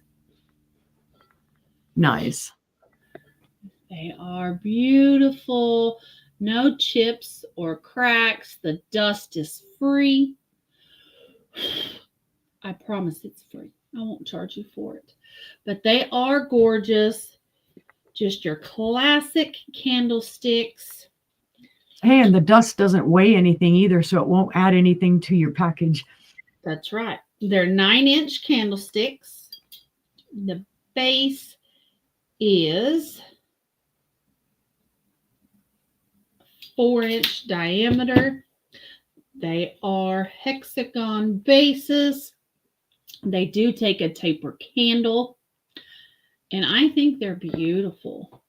Nice. They are beautiful. No chips or cracks. The dust is free. I promise it's free. I won't charge you for it. But they are gorgeous. Just your classic candlesticks. Hey, and the dust doesn't weigh anything either, so it won't add anything to your package. That's right. They're 9-inch candlesticks. The base is 4-inch diameter. They are hexagon bases. They do take a taper candle. And I think they're beautiful.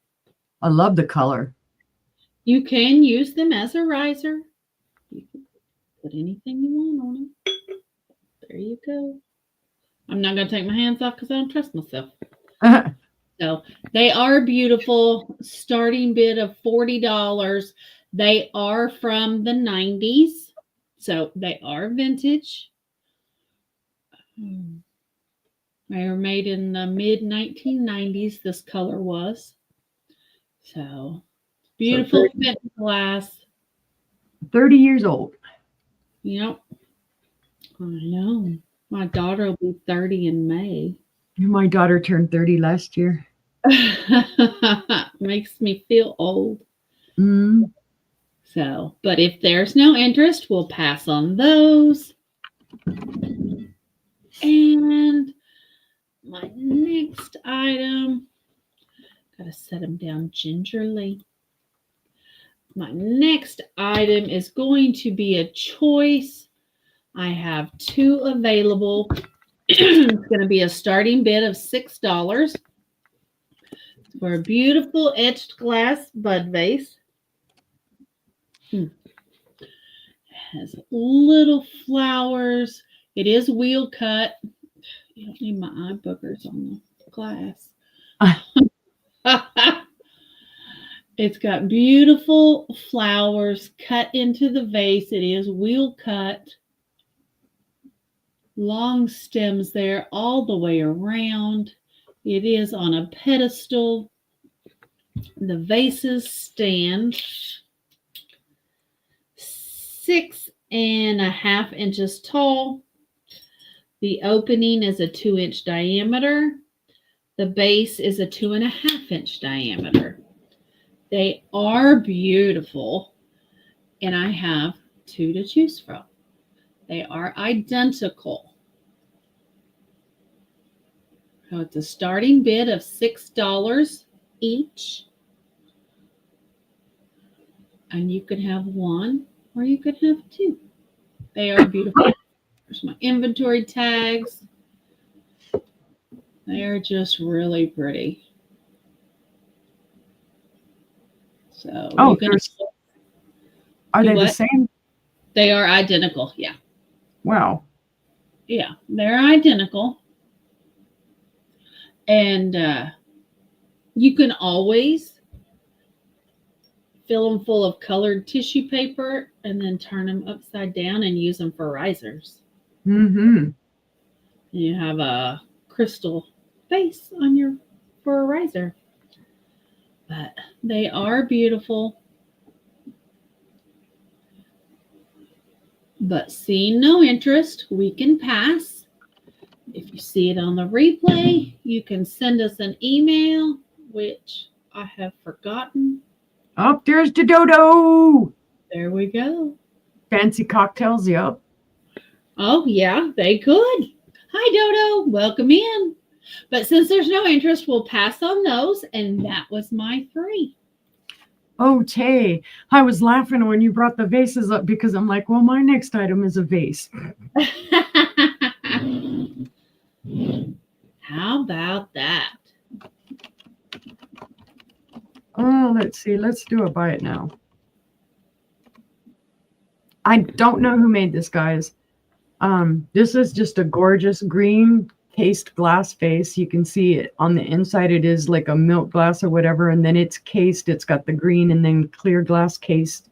I love the color. You can use them as a riser. You can put anything you want on them. There you go. I'm not going to take my hands off because I don't trust myself. So they are beautiful. Starting bid of $40. They are from the 90s. So they are vintage. They were made in the mid 1990s. This color was. So beautiful fit glass. 30 years old. Yep. I know. My daughter will be 30 in May. My daughter turned 30 last year. Makes me feel old. Mm. So, but if there's no interest, we'll pass on those. And my next item, gotta set them down gingerly. My next item is going to be a choice. I have 2 available. It's going to be a starting bid of $6 for a beautiful etched glass bud vase. It has little flowers. It is wheel cut. You don't need my eye boogers on the glass. It's got beautiful flowers cut into the vase. It is wheel cut. Long stems there all the way around. It is on a pedestal. The vases stand 6.5 inches tall. The opening is a 2-inch diameter. The base is a 2.5-inch diameter. They are beautiful, and I have 2 to choose from. They are identical. So it's a starting bid of $6 each. And you could have 1 or you could have 2. They are beautiful. There's my inventory tags. They are just really pretty. So are they the same? They are identical. Yeah. Wow. Yeah, they're identical. And you can always fill them full of colored tissue paper, and then turn them upside down and use them for risers. Mm-hmm. You have a crystal base on your for a riser. But they are beautiful. But seeing no interest, we can pass. If you see it on the replay, you can send us an email, which I have forgotten. Oh, there's the dodo. There we go. Fancy cocktails, yep. Oh, yeah, they could. Hi, Dodo. Welcome in. But since there's no interest, we'll pass on those. And that was my 3. Oh, Tay, I was laughing when you brought the vases up because I'm like, well, my next item is a vase. How about that? Oh, let's see. Let's do a buy it now. I don't know who made this, guys. This is just a gorgeous green cased glass vase. You can see it on the inside. It is like a milk glass or whatever, and then it's cased. It's got the green and then clear glass cased,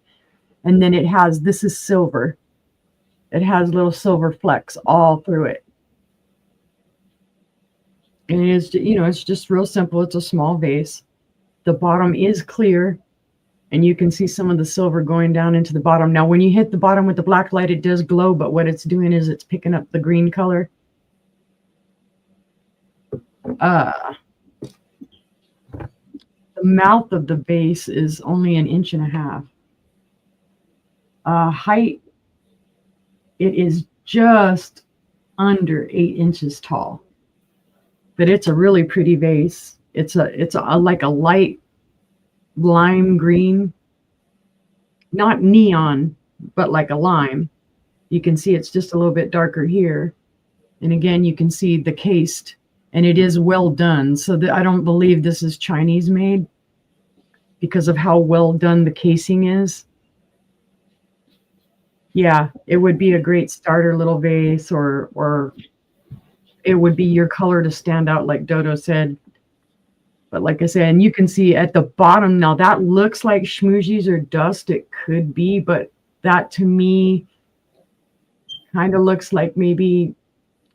and then it has, this is silver. It has little silver flecks all through it. And it is, you know, it's just real simple. It's a small vase. The bottom is clear, and you can see some of the silver going down into the bottom. Now, when you hit the bottom with the black light, it does glow, but what it's doing is it's picking up the green color. The mouth of the vase is only 1.5 inches. Height, it is just under 8 inches tall, but it's a really pretty vase. It's like a light lime green, not neon, but like a lime. You can see it's just a little bit darker here. And again, you can see the cased, and it is well done. So I don't believe this is Chinese made because of how well done the casing is. Yeah, it would be a great starter little vase, or it would be your color to stand out, like Dodo said. But like I said, and you can see at the bottom, now that looks like schmoozies or dust. It could be, but that to me kind of looks like maybe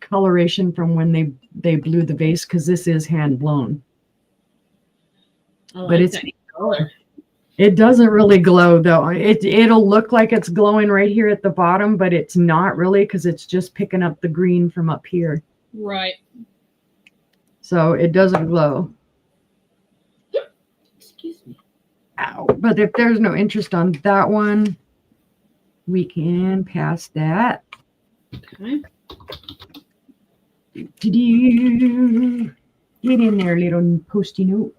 coloration from when they blew the vase, because this is hand blown. I But like that color. It doesn't really glow though. It'll look like it's glowing right here at the bottom, but it's not really, because it's just picking up the green from up here. Right. So it doesn't glow. Excuse me. Ow. But if there's no interest on that one, we can pass that. Okay. Get in there, little post-it note.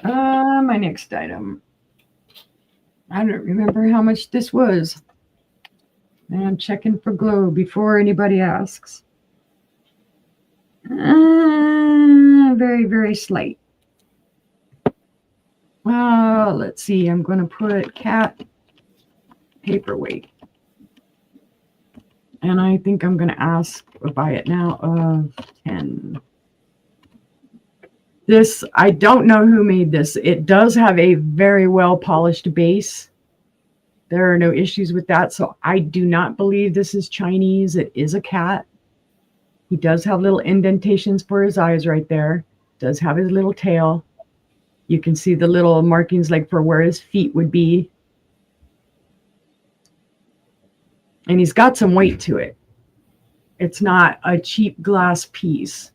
My next item. I don't remember how much this was. And I'm checking for glow before anybody asks. Very, very slight. Let's see. I'm going to put cat paperweight. And I think I'm going to ask a buy it now of 10. This, I don't know who made this. It does have a very well polished base. There are no issues with that. So I do not believe this is Chinese. It is a cat. He does have little indentations for his eyes right there. Does have his little tail. You can see the little markings like for where his feet would be. And he's got some weight to it. It's not a cheap glass piece.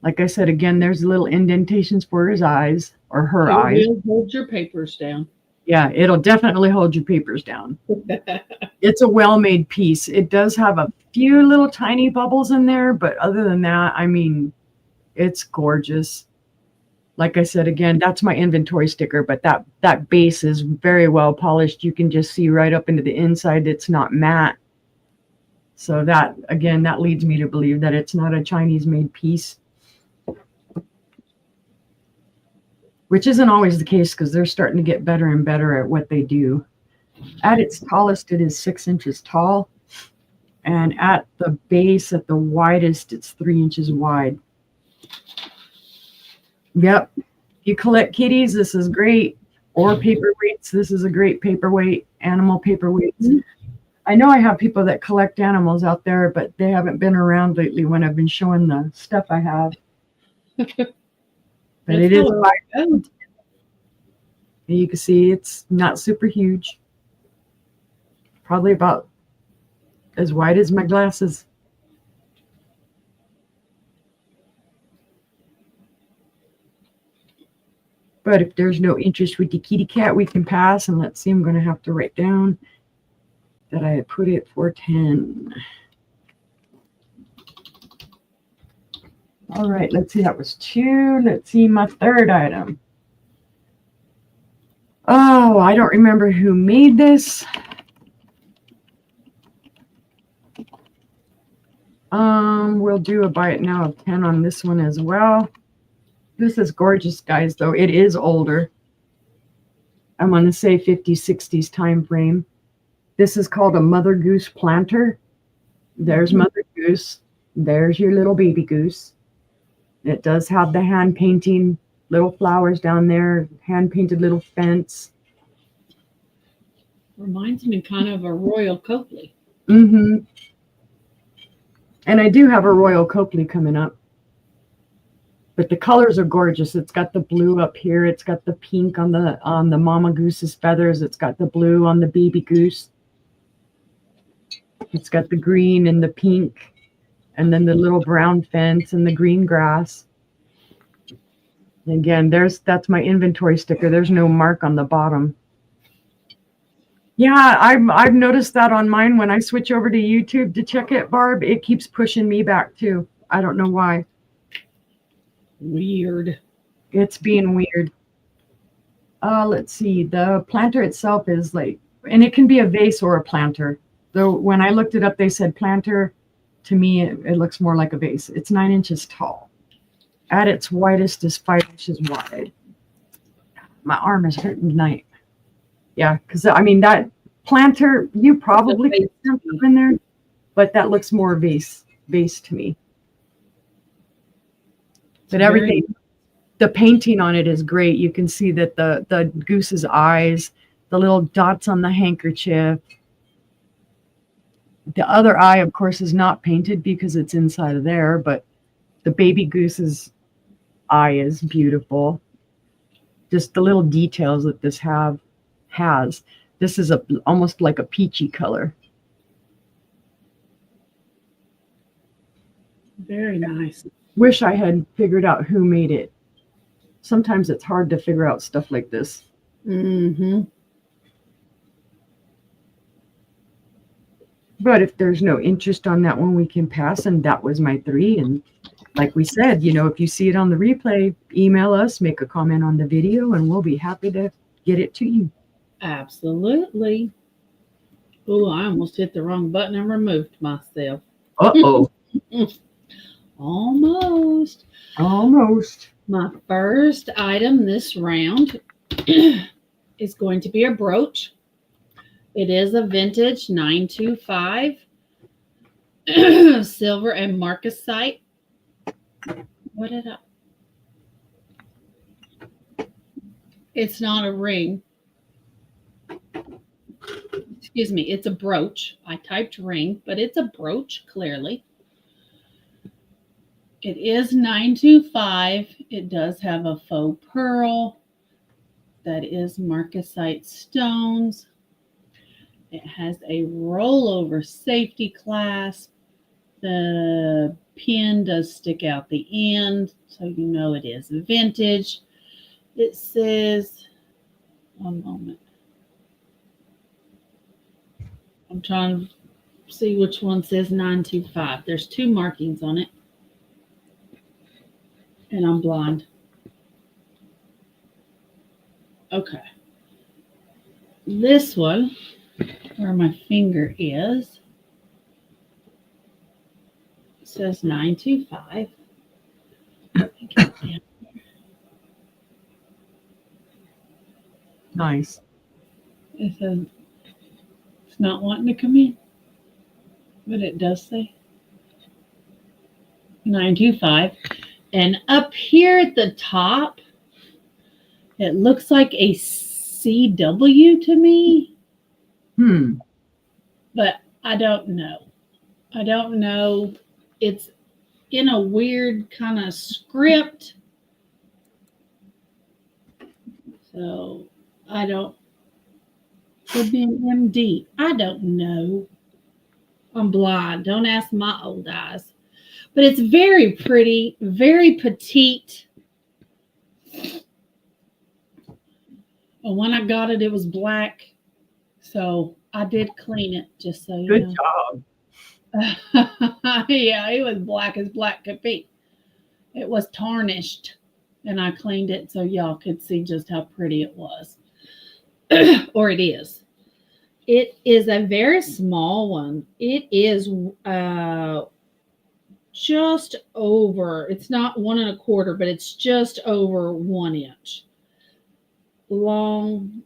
Like I said, again, there's little indentations for his eyes, or her eyes. It will hold your papers down. Yeah, it'll definitely hold your papers down. It's a well-made piece. It does have a few little tiny bubbles in there, but other than that, I mean, it's gorgeous. Like I said, again, that's my inventory sticker, but that base is very well polished. You can just see right up into the inside. It's not matte. So that, again, that leads me to believe that it's not a Chinese-made piece. Which isn't always the case, because they're starting to get better and better at what they do. At its tallest, it is 6 inches tall. And at the base, at the widest, it's 3 inches wide. Yep. If you collect kitties, this is great. or paperweights. This is a great paperweight, animal paperweights. Mhm. I know I have people that collect animals out there, but they haven't been around lately when I've been showing the stuff I have. But That's it is how it goes. you can see it's not super huge. Probably about as wide as my glasses. But if there's no interest with the kitty cat, we can pass. And let's see, I'm going to have to write down that I put it for 10. All right, let's see, that was 2. Let's see my third item. Oh, I don't remember who made this. We'll do a buy it now of 10 on this one as well. This is gorgeous, guys, though. It is older. I'm going to say 50s, 60s time frame. This is called a Mother Goose planter. There's Mother Goose. There's your little baby goose. It does have the hand painting, little flowers down there, hand painted little fence. Reminds me kind of a Royal Copley. Mm-hmm. And I do have a Royal Copley coming up. But the colors are gorgeous. It's got the blue up here. It's got the pink on the mama goose's feathers. It's got the blue on the baby goose. It's got the green and the pink, and then the little brown fence and the green grass. And again, that's my inventory sticker. There's no mark on the bottom. Yeah, I've noticed that on mine when I switch over to YouTube to check it, Barb. It keeps pushing me back too. I don't know why. Weird. It's being weird. Let's see. The planter itself is like, and it can be a vase or a planter. Though when I looked it up, they said planter. To me, it looks more like a vase. It's 9 inches tall. At its widest is 5 inches wide. My arm is hurting tonight. Yeah, because I mean that planter, you probably could put something in there, but that looks more vase to me. But everything, the painting on it is great. You can see that the goose's eyes, the little dots on the handkerchief. The other eye, of course, is not painted because it's inside of there, but the baby goose's eye is beautiful. Just the little details that this has. This is almost like a peachy color. Very nice. Wish I had figured out who made it. Sometimes it's hard to figure out stuff like this. Mm-hmm. But if there's no interest on that one, we can pass. And that was my 3. And like we said, if you see it on the replay, email us, make a comment on the video, and we'll be happy to get it to you. Absolutely. Oh, I almost hit the wrong button and removed myself. Uh-oh. Almost. Almost. My first item this round is going to be a brooch. It is a vintage 925 silver and marcasite. What did I? It's not a ring. Excuse me, it's a brooch. I typed ring, but it's a brooch, clearly. It is 925. It does have a faux pearl. That is marcasite stones. It has a rollover safety clasp. The pin does stick out the end, so you know it is vintage. It says, one moment. I'm trying to see which one says 925. There's 2 markings on it. And I'm blind. Okay. This one, where my finger is, says 925. Nice. It says it's not wanting to come in, but it does say 925. And up here at the top, it looks like a CW to me, Hmm. but I don't know. I don't know. It's in a weird kind of script. So I don't, could be an MD. I don't know. I'm blind. Don't ask my old eyes. But it's very pretty, very petite. And when I got it, it was black. So I did clean it, just so you Good know. job. Yeah, it was black as black could be. It was tarnished. And I cleaned it so y'all could see just how pretty it was. Or it is. It is a very small one. It is just over, it's not 1 1/4, but it's just over 1 inch long,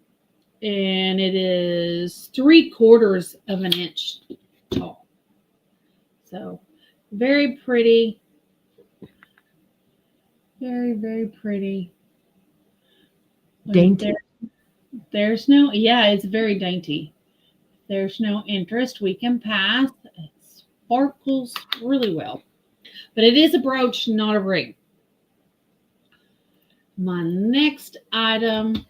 and it is 3/4 of an inch tall. So very pretty, very, very pretty. Dainty. There's no, yeah, it's very dainty. There's no interest. We can pass. It sparkles really well. But it is a brooch, not a ring. My next item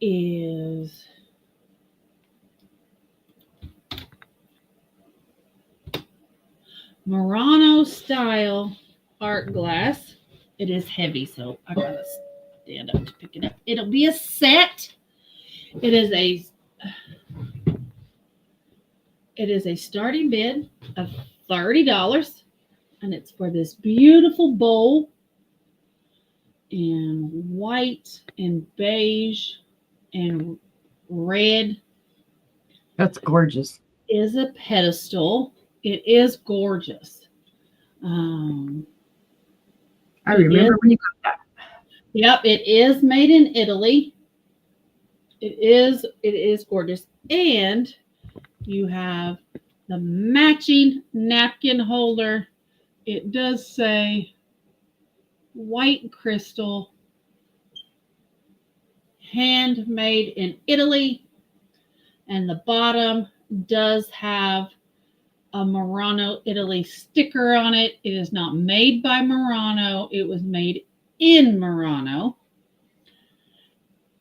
is Murano style art glass. It is heavy, so I gotta stand up to pick it up. It'll be a set. It is a starting bid of $30, and it's for this beautiful bowl in white and beige and red. That's gorgeous. Is a pedestal. It is gorgeous. I remember when you got that. Yep, it is made in Italy. It is gorgeous. And you have the matching napkin holder. It does say white crystal, handmade in Italy. And the bottom does have a Murano Italy sticker on it. It is not made by Murano. It was made in Murano.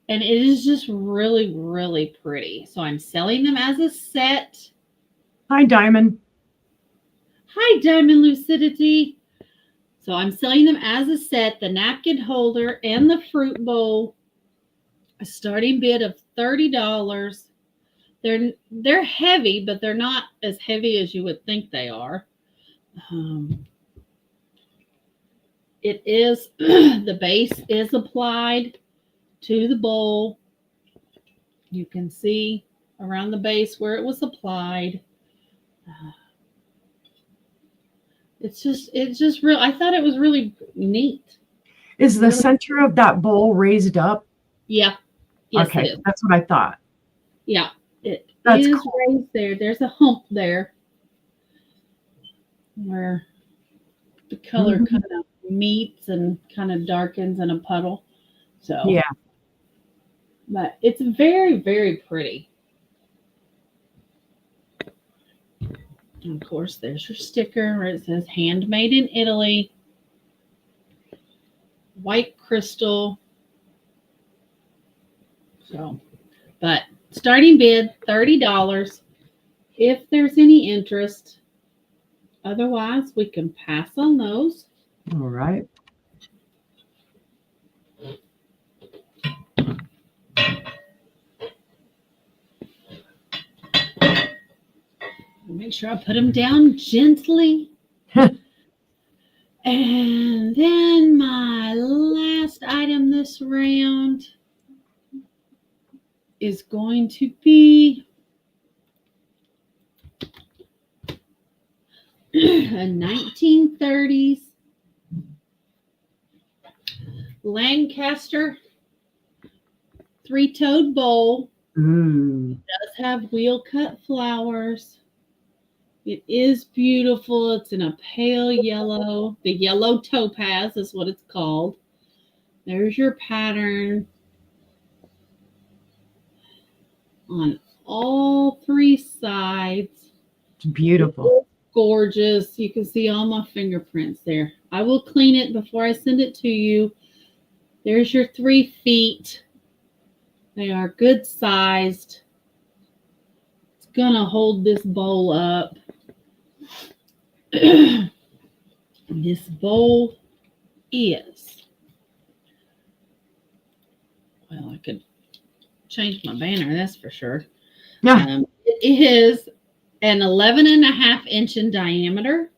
And it is just really, really pretty. So I'm selling them as a set. Hi, Diamond. Hi, Diamond Lucidity. So I'm selling them as a set, the napkin holder and the fruit bowl. A starting bid of $30. They're heavy, but they're not as heavy as you would think they are. It is the base is applied to the bowl. You can see around the base where it was applied. It's just real. I thought it was really neat. Is the Really? center of that bowl raised up? Yeah. Yes, Okay, it is. that's what I thought. Yeah, it That's is cool. raised there. There's a hump there where the color Mhm. kind of meets and kind of darkens in a puddle. So Yeah. but it's very, very pretty. And of course, there's your sticker where it says handmade in Italy, white crystal. So, but starting bid $30 if there's any interest. Otherwise, we can pass on those. All right. Make sure I put them down gently. And then my last item this round is going to be a 1930s Lancaster three-toed bowl. Mm. It does have wheel cut flowers. It is beautiful. It's in a pale yellow. The yellow topaz is what it's called. There's your pattern. on all three sides. It's beautiful. Gorgeous. You can see all my fingerprints there. I will clean it before I send it to you. There's your 3 feet. They are good sized. It's gonna hold this bowl up. This bowl is, well, I could change my banner, that's for sure. Yeah. It is an 11.5 inch in diameter.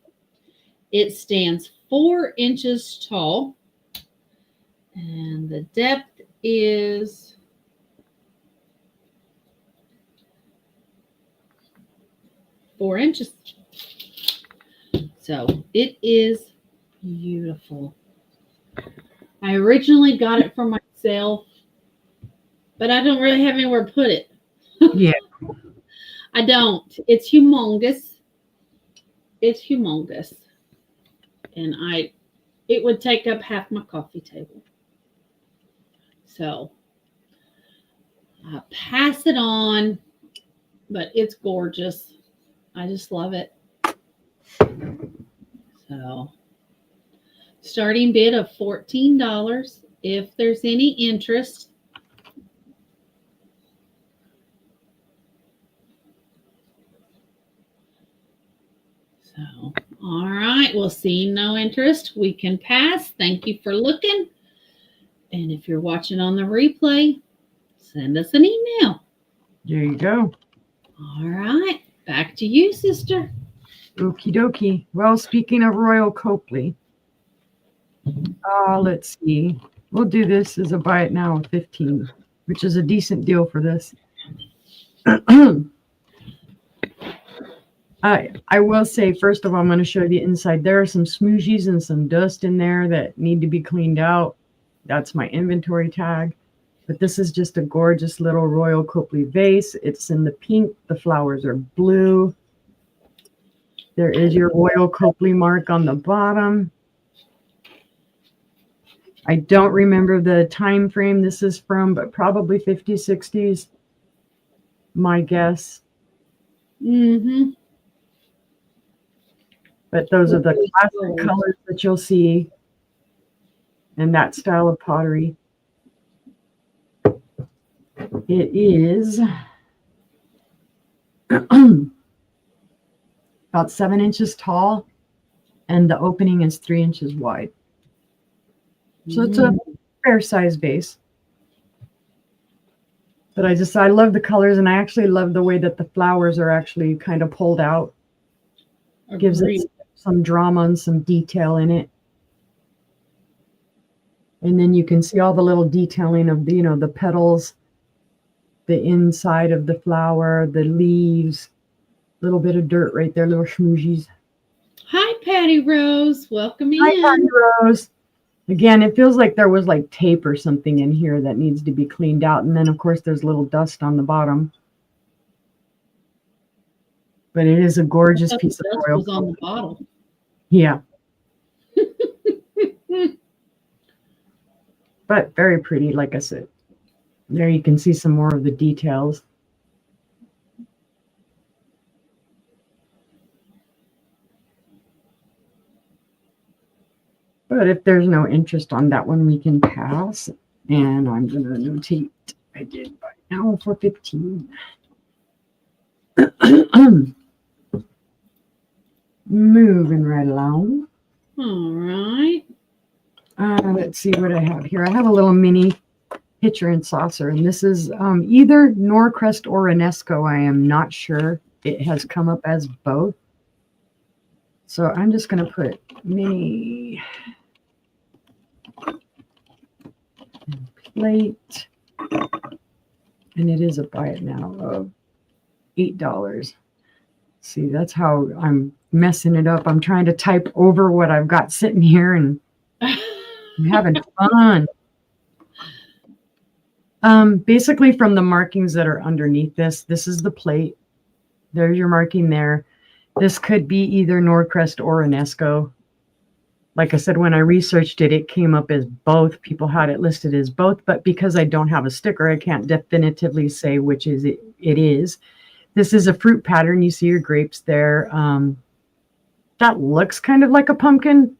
It stands 4 inches tall. And the depth is 4 inches. So it is beautiful. I originally got it for myself, but I don't really have anywhere to put it. Yeah. I don't. It's humongous. It's humongous. And it would take up half my coffee table. So I pass it on, but it's gorgeous. I just love it. So starting bid of $14 if there's any interest. So, all right, we'll see no interest. We can pass. Thank you for looking. And if you're watching on the replay, send us an email. There you go. All right, back to you, sister. Okie dokie. Well, speaking of Royal Copley, let's see. We'll do this as a buy it now of 15, which is a decent deal for this. I will say, first of all, I'm going to show you the inside. There are some smooshies and some dust in there that need to be cleaned out. That's my inventory tag. But this is just a gorgeous little Royal Copley vase. It's in the pink. The flowers are blue. There is your Royal Copley mark on the bottom. I don't remember the time frame this is from, but probably 50s, 60s. My guess. Mm-hmm. But those are the classic colors that you'll see in that style of pottery. It is about 7 inches tall, and the opening is 3 inches wide. So it's a fair size base. But I love the colors, and I actually love the way that the flowers are actually kind of pulled out. Gives it some drama and some detail in it. And then you can see all the little detailing of the, the petals, the inside of the flower, the leaves, a little bit of dirt right there, little schmooshies. Hi, Patty Rose. Welcome in. Hi, Patty Rose. Again, it feels like there was like tape or something in here that needs to be cleaned out. And then, of course, there's little dust on the bottom. But it is a gorgeous piece of Royal Copley. On the bottle. Yeah. But very pretty, like I said. There you can see some more of the details. But if there's no interest on that one, we can pass. And I'm going to notate I did buy now for 15. Moving right along. All right. Let's see what I have here. I have a little mini pitcher and saucer, and this is either Norcrest or Enesco. I am not sure. It has come up as both. So I'm just going to put mini plate, and it is a buy it now of $8. See, that's how I'm messing it up. I'm trying to type over what I've got sitting here, and I'm having fun. Basically from the markings that are underneath this is the plate. There's your marking there. This could be either Norcrest or Enesco. Like I said, when I researched it, it came up as both. People had it listed as both, but because I don't have a sticker, I can't definitively say which is it, it is. This is a fruit pattern. You see your grapes there. That looks kind of like a pumpkin.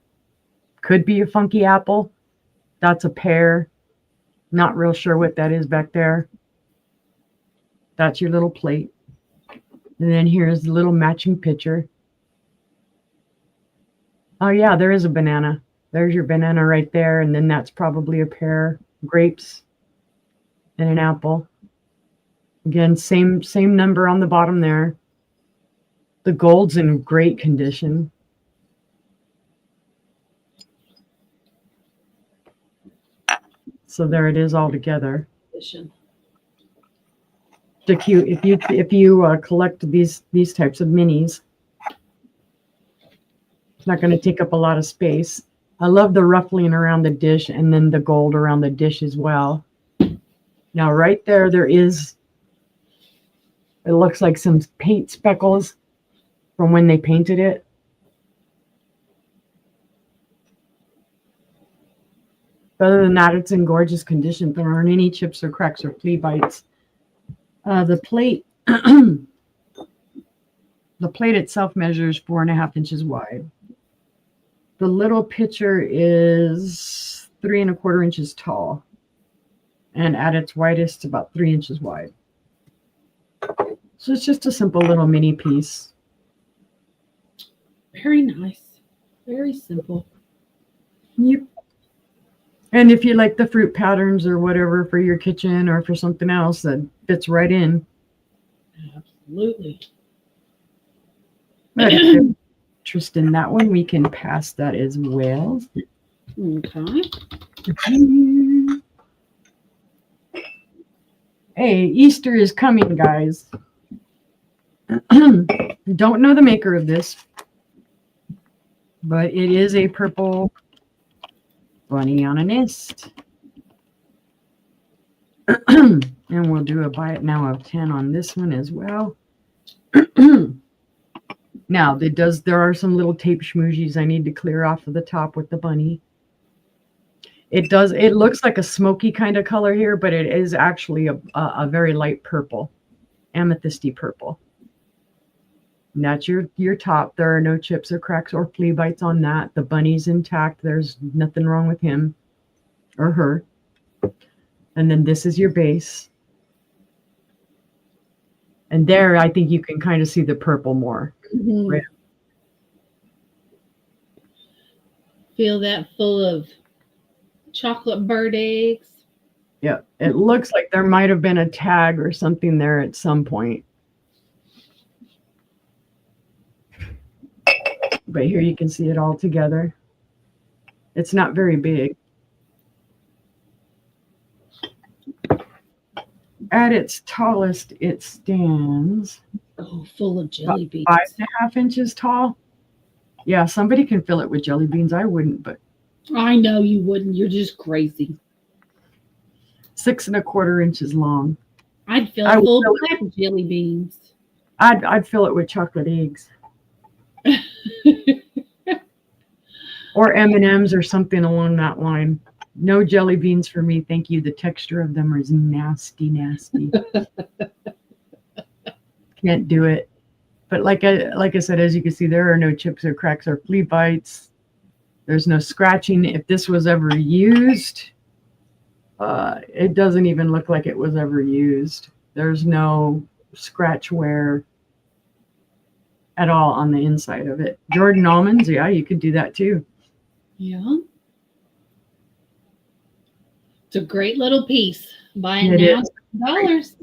Could be a funky apple. That's a pear. Not real sure what that is back there. That's your little plate. And then here's the little matching pitcher. Oh yeah, there is a banana. There's your banana right there. And then that's probably a pear, grapes, and an apple. Again, same number on the bottom there. The gold's in great condition. So there it is all together. The cute. If you collect these types of minis, it's not going to take up a lot of space. I love the ruffling around the dish and then the gold around the dish as well. Now right there is, it looks like some paint speckles from when they painted it. Other than that, it's in gorgeous condition. There aren't any chips or cracks or flea bites. The plate, the plate itself measures 4.5 inches wide. The little pitcher is 3.25 inches tall, and at its widest, about 3 inches wide. So it's just a simple little mini piece. Very nice. Very simple. Yep. And if you like the fruit patterns or whatever for your kitchen or for something else, that fits right in. Absolutely. But if you're interested in that one, we can pass that as well. Okay. Hey, Easter is coming, guys. Don't know the maker of this, but it is a purple bunny on a nest. And we'll do a buy it now of 10 on this one as well. Now, there are some little tape schmoozies I need to clear off of the top with the bunny. It looks like a smoky kind of color here, but it is actually a very light purple, amethysty purple. And that's your top. There are no chips or cracks or flea bites on that. The bunny's intact. There's nothing wrong with him or her. And then this is your base. And there, I think you can kind of see the purple more. Mm-hmm. Right. Feel that full of chocolate bird eggs. Yeah, it looks like there might have been a tag or something there at some point. But here you can see it all together. It's not very big. At its tallest, it stands Full of jelly beans. 5.5 inches tall. Yeah, somebody can fill it with jelly beans. I wouldn't, but I know you wouldn't. You're just crazy. 6.25 inches long. I'd fill it full of jelly beans. I'd fill it with chocolate eggs. Or M&Ms or something along that line. No jelly beans for me, thank you. The texture of them is nasty, nasty. Can't do it. But like I said, as you can see, there are no chips or cracks or flea bites. There's no scratching. If this was ever used, it doesn't even look like it was ever used. There's no scratch wear at all on the inside of it. Jordan almonds, yeah, you could do that too. Yeah. It's a great little piece. Buy it It now, $2.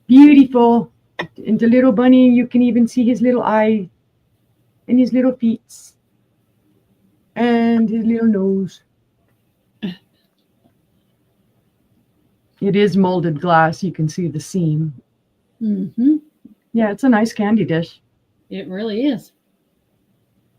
Beautiful. And the little bunny, you can even see his little eye and his little feet and his little nose. It is molded glass. You can see the seam. Mm-hmm. Yeah, it's a nice candy dish. It really is.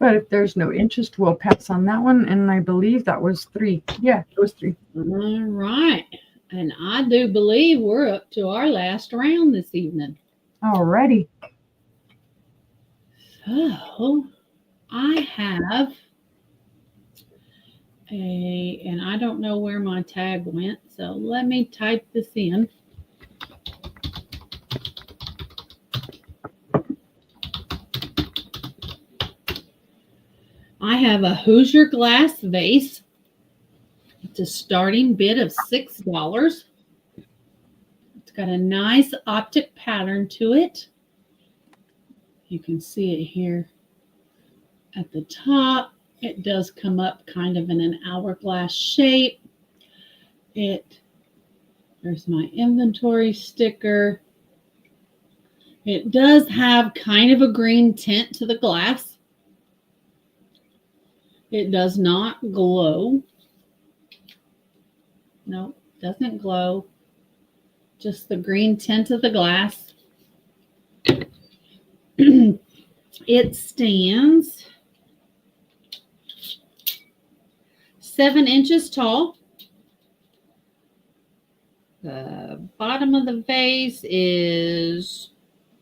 But if there's no interest, we'll pass on that one. And I believe that was 3. Yeah, it was 3. All right. And I do believe we're up to our last round this evening. Alrighty. So I have and I don't know where my tag went. So let me type this in. have a Hoosier glass vase. It's a starting bid of $6. It's got a nice optic pattern to it. You can see it here at the top. It does come up kind of in an hourglass shape. There's my inventory sticker. It does have kind of a green tint to the glass. It does not glow. No, doesn't glow. Just the green tint of the glass. It stands 7 inches tall. The bottom of the vase is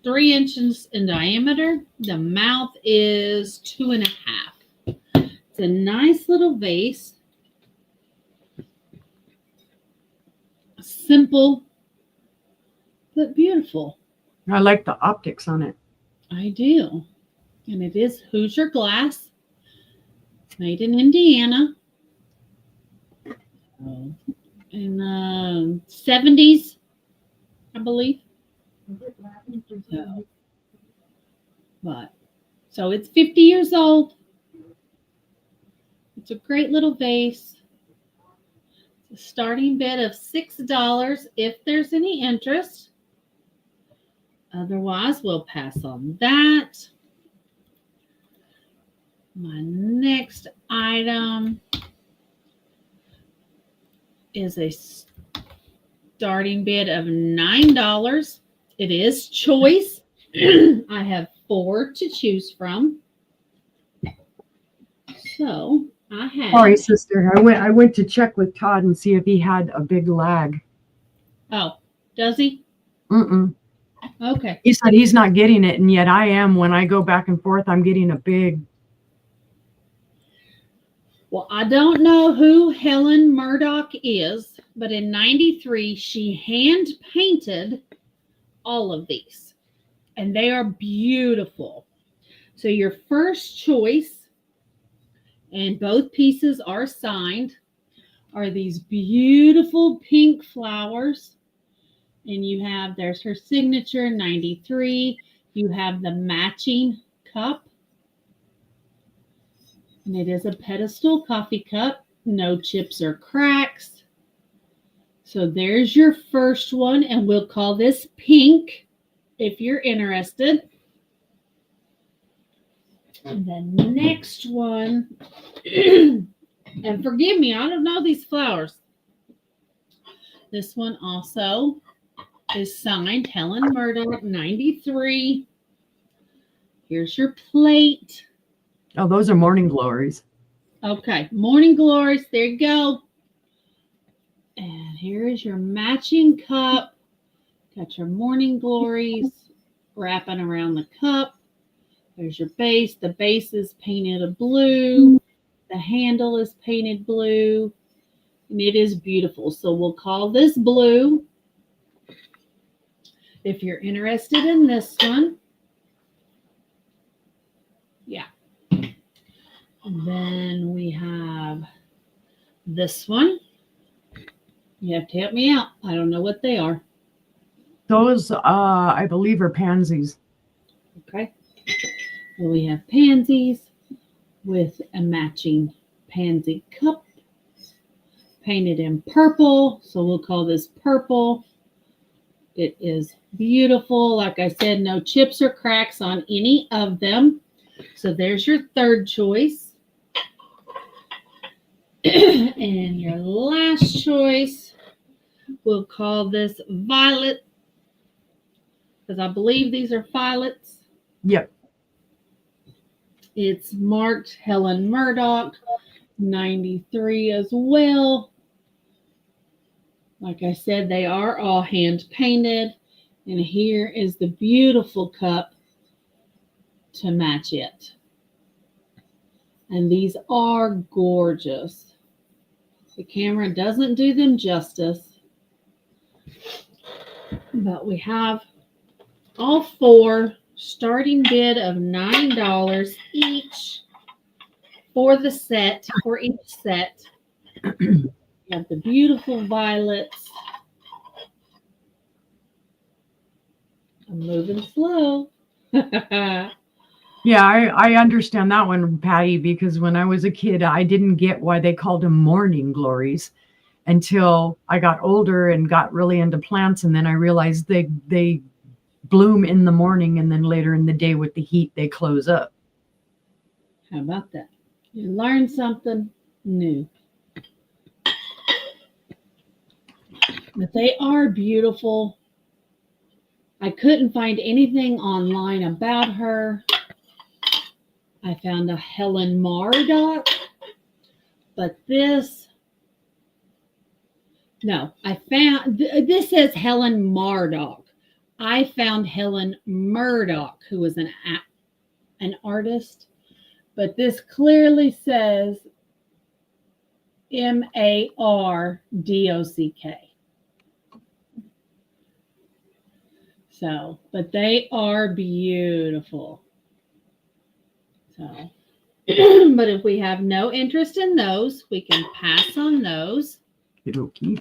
3 inches in diameter. The mouth is 2.5. It's a nice little vase. Simple, but beautiful. I like the optics on it. I do. And it is Hoosier glass. Made in Indiana. In the 70s, I believe. So it's 50 years old. It's a great little vase. It's a starting bid of $6 if there's any interest. Otherwise, we'll pass on that. My next item is a starting bid of $9. It is choice. I have 4 to choose from. So I have. Sorry, sister. I went to check with Todd and see if he had a big lag. Oh, does he? Mm-mm. Okay. He said he's not getting it, and yet I am. When I go back and forth, I'm getting a big. Well, I don't know who Helen Murdoch is, but in '93, she hand painted all of these, and they are beautiful. So your first choice, and both pieces are signed, are these beautiful pink flowers. And there's her signature, 93. You have the matching cup. And it is a pedestal coffee cup. No chips or cracks. So there's your first one. And we'll call this pink if you're interested. And the next one, and forgive me, I don't know these flowers. This one also is signed Helen Murdoch, 93. Here's your plate. Oh, those are morning glories. Okay, morning glories. There you go. And here is your matching cup. Got your morning glories wrapping around the cup. There's your base. The base is painted a blue. The handle is painted blue. And it is beautiful. So we'll call this blue. If you're interested in this one. Yeah. And then we have this one. You have to help me out. I don't know what they are. Those, I believe, are pansies. Okay. Well, we have pansies with a matching pansy cup painted in purple. So we'll call this purple. It is beautiful. Like I said, no chips or cracks on any of them. So there's your third choice. And your last choice, we'll call this violet. Because I believe these are violets. Yep. It's marked Helen Murdoch, 93 as well. Like I said, they are all hand painted. And here is the beautiful cup to match it. And these are gorgeous. The camera doesn't do them justice. But we have all 4, starting bid of $9 each for the set, for each set. You have the beautiful violets. I'm moving slow. Yeah, I understand that one, Patty, because when I was a kid, I didn't get why they called them morning glories until I got older and got really into plants. And then I realized they bloom in the morning, and then later in the day with the heat, they close up. How about that? You learn something new. But they are beautiful. I couldn't find anything online about her. I found a Helen Mardock, but this says Helen Mardock. I found Helen Murdoch, who was an artist, but this clearly says Mardock. So, but they are beautiful. So, but if we have no interest in those, we can pass on those. Okey-dokey.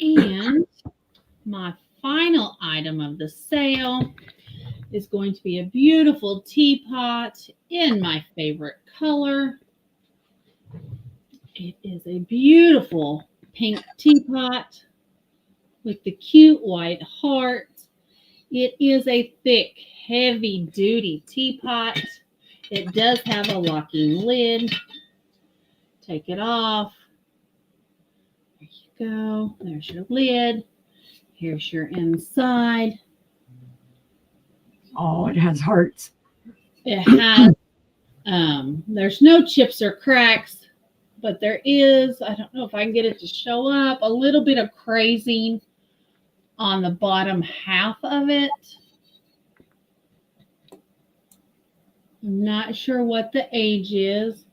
And my final item of the sale is going to be a beautiful teapot in my favorite color. It is a beautiful pink teapot with the cute white heart. It is a thick, heavy-duty teapot. It does have a locking lid. Take it off. There you go. There's your lid. Here's your inside. Oh, it has hearts. It has, there's no chips or cracks, but there is, I don't know if I can get it to show up, a little bit of crazing on the bottom half of it. I'm not sure what the age is.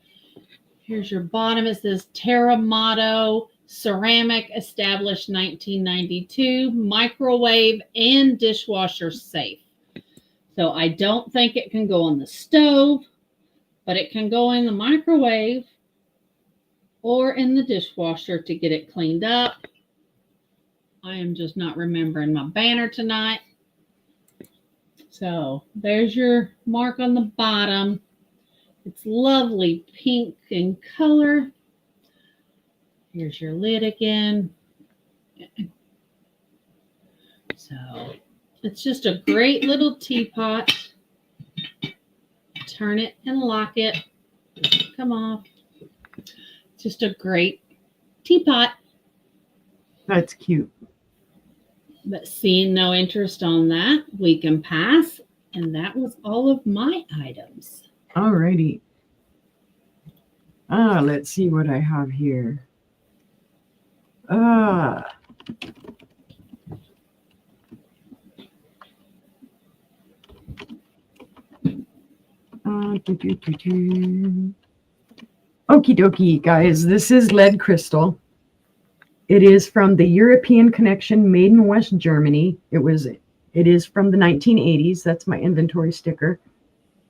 Here's your bottom. It says Terramoto ceramic, established 1992, microwave and dishwasher safe. So I don't think it can go on the stove, but it can go in the microwave or in the dishwasher to get it cleaned up. I am just not remembering my banner tonight. So there's your mark on the bottom. It's lovely pink in color. Here's your lid again. So it's just a great little teapot. Turn it and lock it. Doesn't come off. Just a great teapot. That's cute. But seeing no interest on that, we can pass. And that was all of my items. Alrighty. Let's see what I have here. Okie dokie, guys. This is lead crystal. It is from the European Connection, made in West Germany. It is from the 1980s. That's my inventory sticker.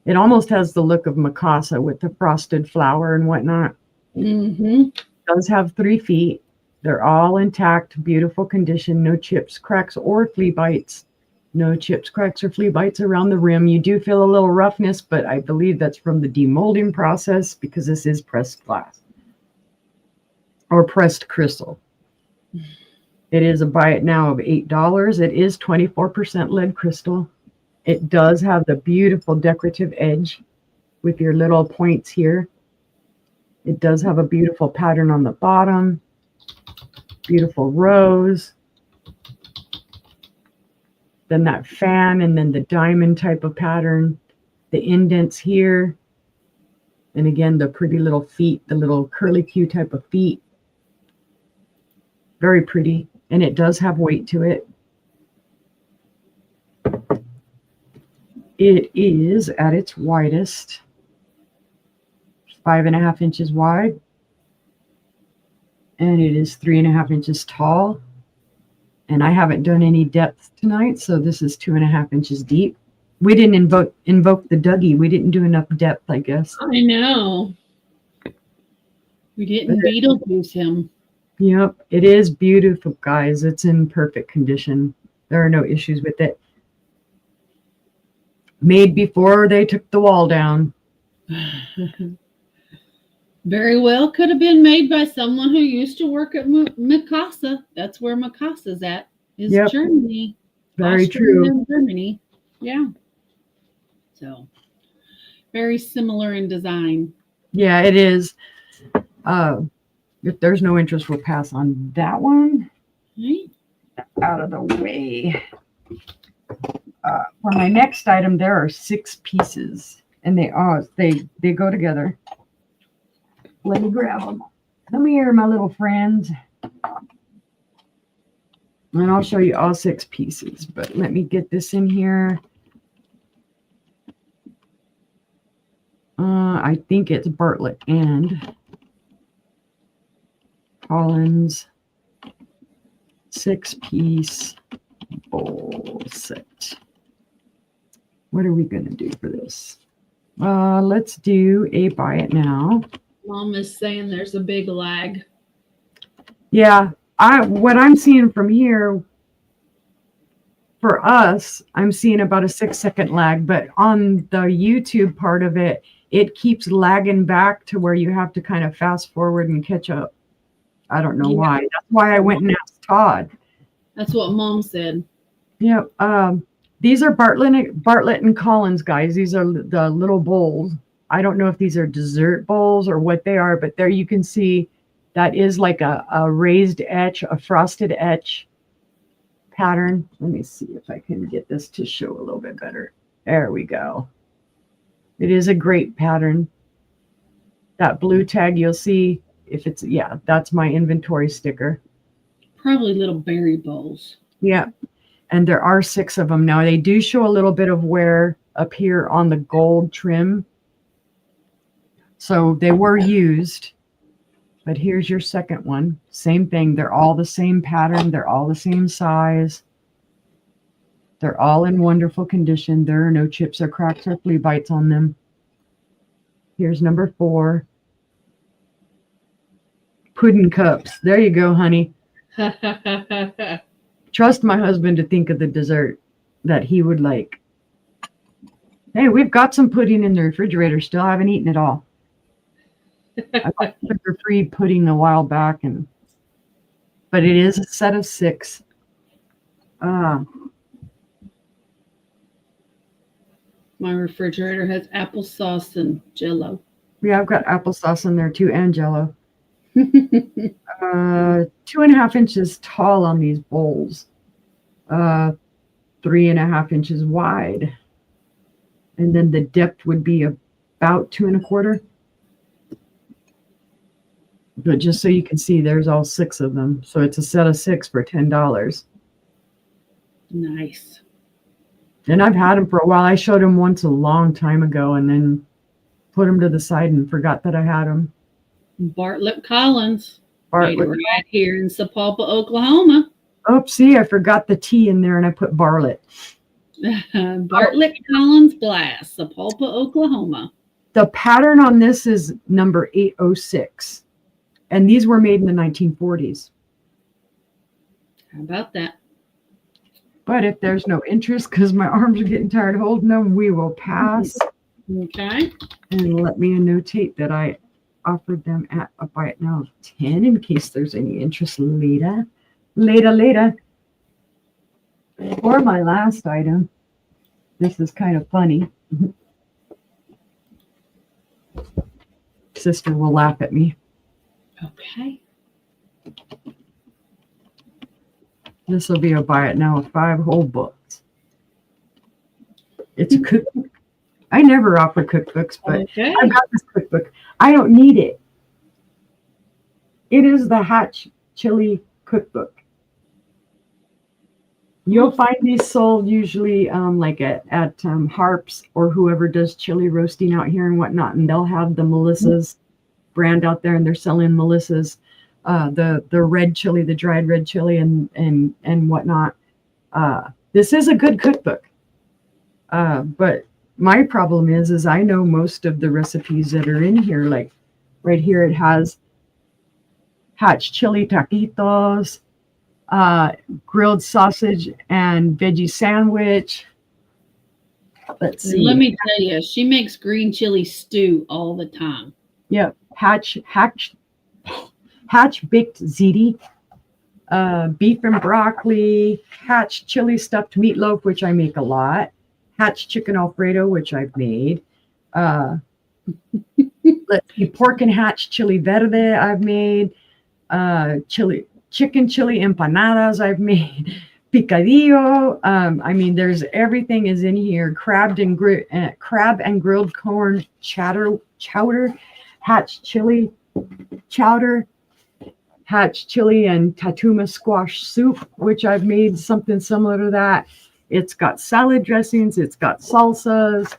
It almost has the look of Mikasa with the frosted flower and whatnot. Mm-hmm. It does have 3 feet. They're all intact, beautiful condition, no chips, cracks, or flea bites. No chips, cracks, or flea bites around the rim. You do feel a little roughness, but I believe that's from the demolding process because this is pressed glass or pressed crystal. It is a buy it now of $8. It is 24% lead crystal. It does have the beautiful decorative edge with your little points here. It does have a beautiful pattern on the bottom. Beautiful rose. Then that fan, and then the diamond type of pattern. The indents here. And again, the pretty little feet, the little curly Q type of feet. Very pretty. And it does have weight to it. It is at its widest 5.5 inches wide. And it is 3.5 inches tall. And I haven't done any depth tonight, so this is 2.5 inches deep. We didn't invoke the Dougie. We didn't do enough depth, I guess. I know. We didn't Beetlejuice him. Yep, it is beautiful, guys. It's in perfect condition. There are no issues with it. Made before they took the wall down. Very well could have been made by someone who used to work at Mikasa. That's where Mikasa's at, is Yep. Germany. Very Austria true. and Germany. Yeah. So, very similar in design. Yeah, it is. If there's no interest, we'll pass on that one. Right? Out of the way. For my next item, there are 6 pieces, and they go together. Let me grab them. Come here, my little friends. And I'll show you all 6 pieces, but let me get this in here. I think it's Bartlett and Collins 6-piece bowl set. What are we going to do for this? Let's do a buy it now. Mom is saying there's a big lag. Yeah, what I'm seeing from here, for us, I'm seeing about a 6-second lag, but on the YouTube part of it, it keeps lagging back to where you have to kind of fast forward and catch up. I don't know why. That's why I went and asked Todd. That's what Mom said. Yeah. These are Bartlett and Collins, guys. These are the little bowls. I don't know if these are dessert bowls or what they are, but there you can see that is like a raised etch, a frosted etch pattern. Let me see if I can get this to show a little bit better. There we go. It is a great pattern. That blue tag you'll see, if it's, yeah, that's my inventory sticker. Probably little berry bowls. Yeah. And there are 6 of them now. They do show a little bit of wear up here on the gold trim. So they were used. But here's your second one. Same thing. They're all the same pattern. They're all the same size. They're all in wonderful condition. There are no chips or cracks or flea bites on them. Here's number 4. Pudding cups. There you go, honey. Trust my husband to think of the dessert that he would like. Hey, we've got some pudding in the refrigerator still. I haven't eaten it all. I got sugar-free pudding a while back, but it is a set of 6. My refrigerator has applesauce and Jell-O. Yeah, I've got applesauce in there too, and Jell-O. 2.5 inches tall on these bowls. 3.5 inches wide. And then the depth would be about 2.25. But just so you can see, there's all 6 of them. So it's a set of 6 for $10. Nice. And I've had them for a while. I showed them once a long time ago and then put them to the side and forgot that I had them. Bartlett Collins. Bartlett. Right here in Sapulpa, Oklahoma. Oh, see, I forgot the T in there and I put Bartlett. Bartlett Collins Glass, Sapulpa, Oklahoma. The pattern on this is number 806. And these were made in the 1940s. How about that? But if there's no interest, because my arms are getting tired holding them, we will pass. Okay. And let me annotate that I offered them at a buy it now of 10 in case there's any interest later. For my last item, this is kind of funny. Sister will laugh at me. Okay. This will be a buy it now of 5 whole books. It's a cookbook. I never offer cookbooks, but Okay. I've got this cookbook. I don't need it. It is the Hatch Chili Cookbook. You'll find these sold usually like at Harps or whoever does chili roasting out here and whatnot, and they'll have the Melissa's brand out there, and they're selling Melissa's the red chili, the dried red chili, and whatnot. This is a good cookbook. But my problem is I know most of the recipes that are in here. Like right here, it has hatch chili taquitos, grilled sausage and veggie sandwich. Let's And let see. me tell you, she makes green chili stew all the time. Yep, hatch baked ziti, beef and broccoli, hatch chili stuffed meatloaf, which I make a lot, hatch chicken alfredo, which I've made. Uh, let's see, pork and hatch chili verde I've made. Chicken chili empanadas I've made. Picadillo. I mean, there's everything is in here. Crab and grilled corn chowder, hatch chili chowder, hatch chili and tatuma squash soup, which I've made something similar to that. It's got salad dressings. It's got salsas.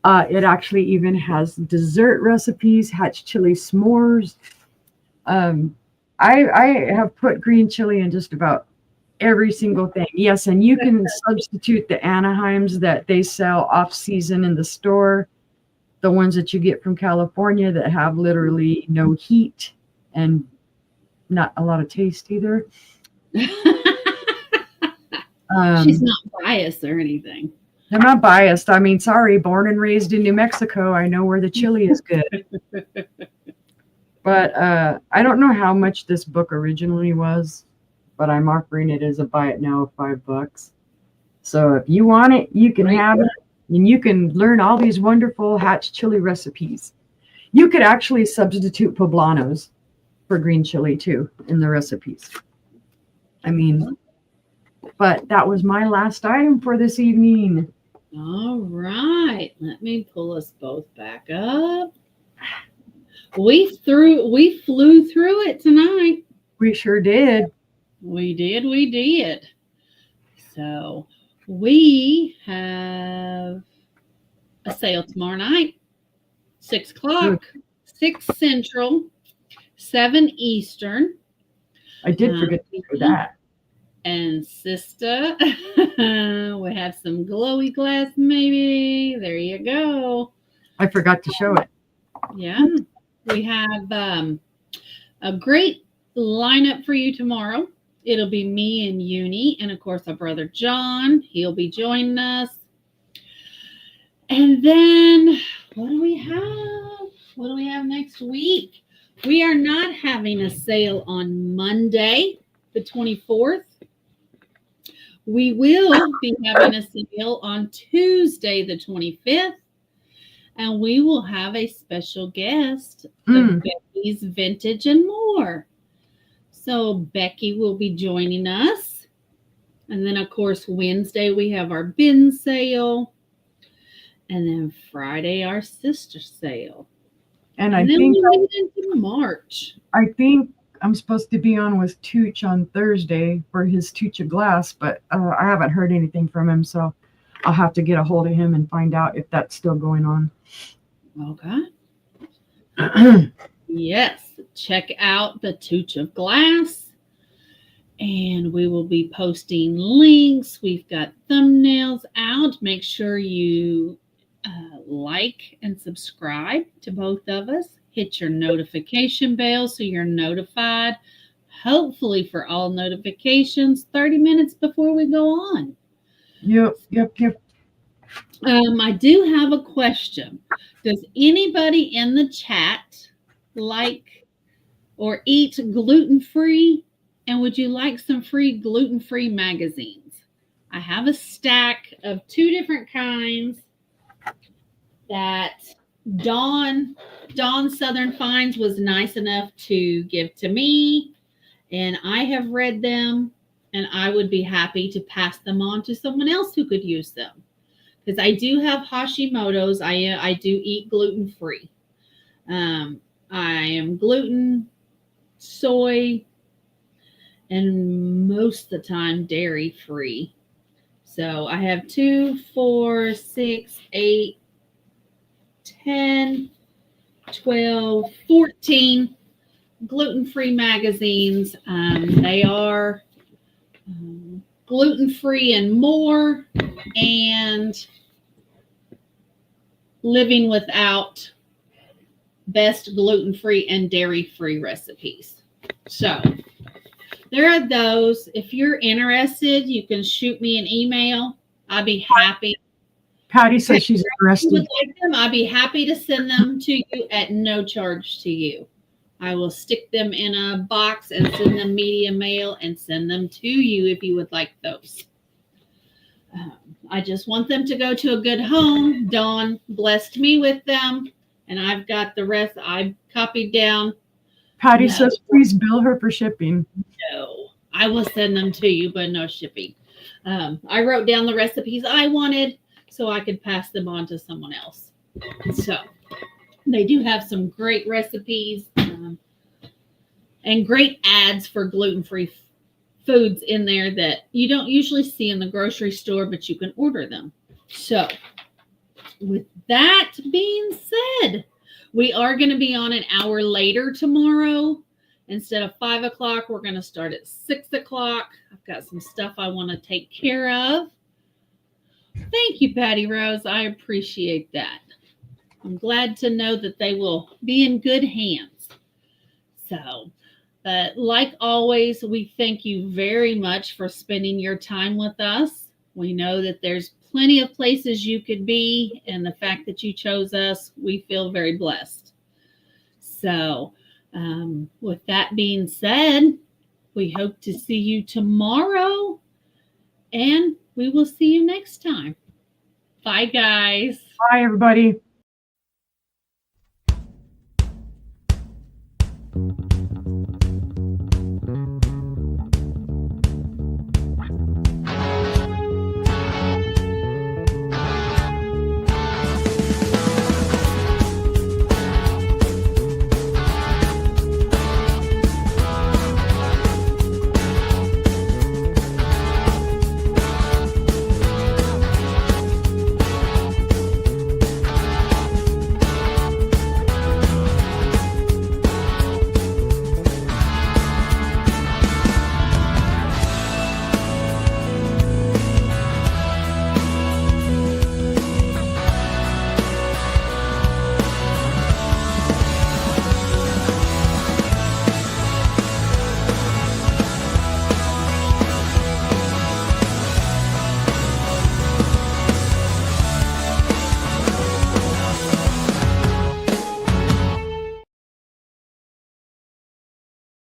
It actually even has dessert recipes, hatch chili s'mores. I have put green chili in just about every single thing. Yes, and you can substitute the Anaheims that they sell off season in the store, the ones that you get from California that have literally no heat and not a lot of taste either. She's not biased or anything. I'm not biased. I mean, sorry, born and raised in New Mexico, I know where the chili is good. But I don't know how much this book originally was, but I'm offering it as a buy it now of $5. So if you want it, you can have it, and you can learn all these wonderful hatch chili recipes. You could actually substitute poblanos for green chili too in the recipes. I mean, but that was my last item for this evening. All right. Let me pull us both back up. We flew through it tonight. We sure did. We did. So we have a sale tomorrow night, 6 o'clock, 6 Central, 7 Eastern. I did forget to do that. And Sista, we have some glowy glass maybe. There you go. I forgot to show it. Yeah. We have a great lineup for you tomorrow. It'll be me and Uni, and of course our brother John. He'll be joining us. And then what do we have? What do we have next week? We are not having a sale on Monday, the 24th. We will be having a sale on Tuesday, the 25th. And we will have a special guest of Becky's Vintage and More. So Becky will be joining us. And then, of course, Wednesday we have our bin sale. And then Friday, our sister sale. And then we move into March. I think I'm supposed to be on with Tooch on Thursday for his Tooch of Glass, but I haven't heard anything from him, so I'll have to get a hold of him and find out if that's still going on. Okay. Yes, check out the Tooch of Glass. And we will be posting links. We've got thumbnails out. Make sure you like and subscribe to both of us. Hit your notification bell so you're notified, hopefully for all notifications 30 minutes before we go on. Yep. I do have a question. Does anybody in the chat like or eat gluten-free? And would you like some free gluten-free magazines? I have a stack of 2 different kinds that Dawn Southern Finds was nice enough to give to me. And I have read them, and I would be happy to pass them on to someone else who could use them. Because I do have Hashimoto's. I do eat gluten-free. I am gluten, soy, and most of the time dairy-free. So I have 2, 4, 6, 8, 10, 12, 14 gluten-free magazines. They are gluten-free and more, and living without best gluten-free and dairy-free recipes. So there are those. If you're interested, you can shoot me an email. I'd be happy. Patty says she's If you interested. would like them, I'd be happy to send them to you at no charge to you. I will stick them in a box and send them media mail and send them to you if you would like those. I just want them to go to a good home. Dawn blessed me with them, and I've got the rest I copied down. Patty No. says please bill her for shipping. No, I will send them to you, but no shipping. I wrote down the recipes I wanted so I could pass them on to someone else. So they do have some great recipes and great ads for gluten-free foods in there that you don't usually see in the grocery store, but you can order them. So with that being said, we are going to be on an hour later tomorrow. Instead of 5 o'clock, we're going to start at 6 o'clock. I've got some stuff I want to take care of. Thank you, Patty Rose. I appreciate that. I'm glad to know that they will be in good hands. So, but like always, we thank you very much for spending your time with us. We know that there's plenty of places you could be, and the fact that you chose us, we feel very blessed. So, with that being said, we hope to see you tomorrow, and we will see you next time. Bye, guys. Bye, everybody.